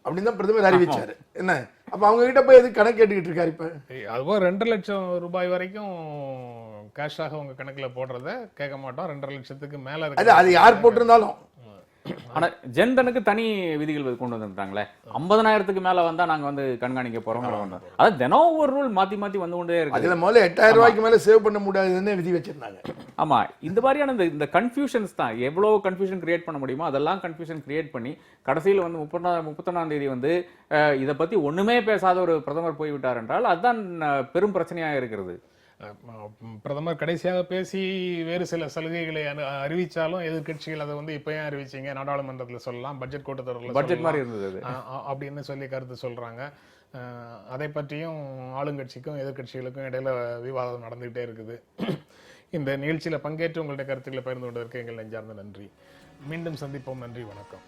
அப்படின்னு தான் பிரதமர் அறிவிச்சாரு. என்ன அப்ப அவங்க கிட்ட போய் எதுக்கு கணக்கு கேட்டுக்கிட்டு இருக்காரு? இப்ப அதுபோல் 2 லட்சம் ரூபாய் வரைக்கும் கேஷாக உங்க கணக்குல போடுறத கேட்க மாட்டோம். 2.5 லட்சத்துக்கு மேல அது யார் போட்டிருந்தாலும். ஆனா ஜன்தனுக்கு தனி விதிகள் கொண்டு வந்துட்டாங்களே. 50,000க்கு மேல வந்தா நாங்க வந்து கண்காணிக்க போறோம். அதாவது தினம் ஒரு ரூல் மாத்தி வந்து கொண்டே இருக்கு. அதுல முதல்ல 8,000 ரூபாய்க்கு மேல சேவ் பண்ண முடியாதுன்னு விதி வச்சிருந்தாங்க. ஆமா, இந்த மாதிரியான இந்த கன்ஃபியூஷன்ஸ் தான் எவ்வளவு கன்ஃபியூஷன் கிரியேட் பண்ண முடியுமோ அதெல்லாம் கன்ஃபியூஷன் கிரியேட் பண்ணி கடைசியில் வந்து 31ஆம் தேதி வந்து இதை பத்தி ஒண்ணுமே பேசாத ஒரு பிரதமர் போய்விட்டார் என்றால் அதுதான் பெரும் பிரச்சனையாக இருக்கிறது. பிரதமர் கடைசியாக பேசி வேறு சில சலுகைகளை அறிவிச்சாலும் எதிர்கட்சிகள் அதை வந்து இப்ப ஏன் அறிவிச்சீங்க, நாடாளுமன்றத்துல சொல்லலாம், பட்ஜெட் கூட்டத்தொடரில் பட்ஜெட் மாதிரி இருந்தது அப்படின்னு சொல்லி கருத்து சொல்றாங்க. அதை பற்றியும் ஆளுங்கட்சிக்கும் எதிர்கட்சிகளுக்கும் இடையில விவாதம் நடந்துகிட்டே இருக்குது. இந்த நிகழ்ச்சியில பங்கேற்று உங்களுடைய கருத்துக்களை பகிர்ந்து கொண்டதற்கு எங்கள் நெஞ்சார்ந்த நன்றி. மீண்டும் சந்திப்போம். நன்றி, வணக்கம்.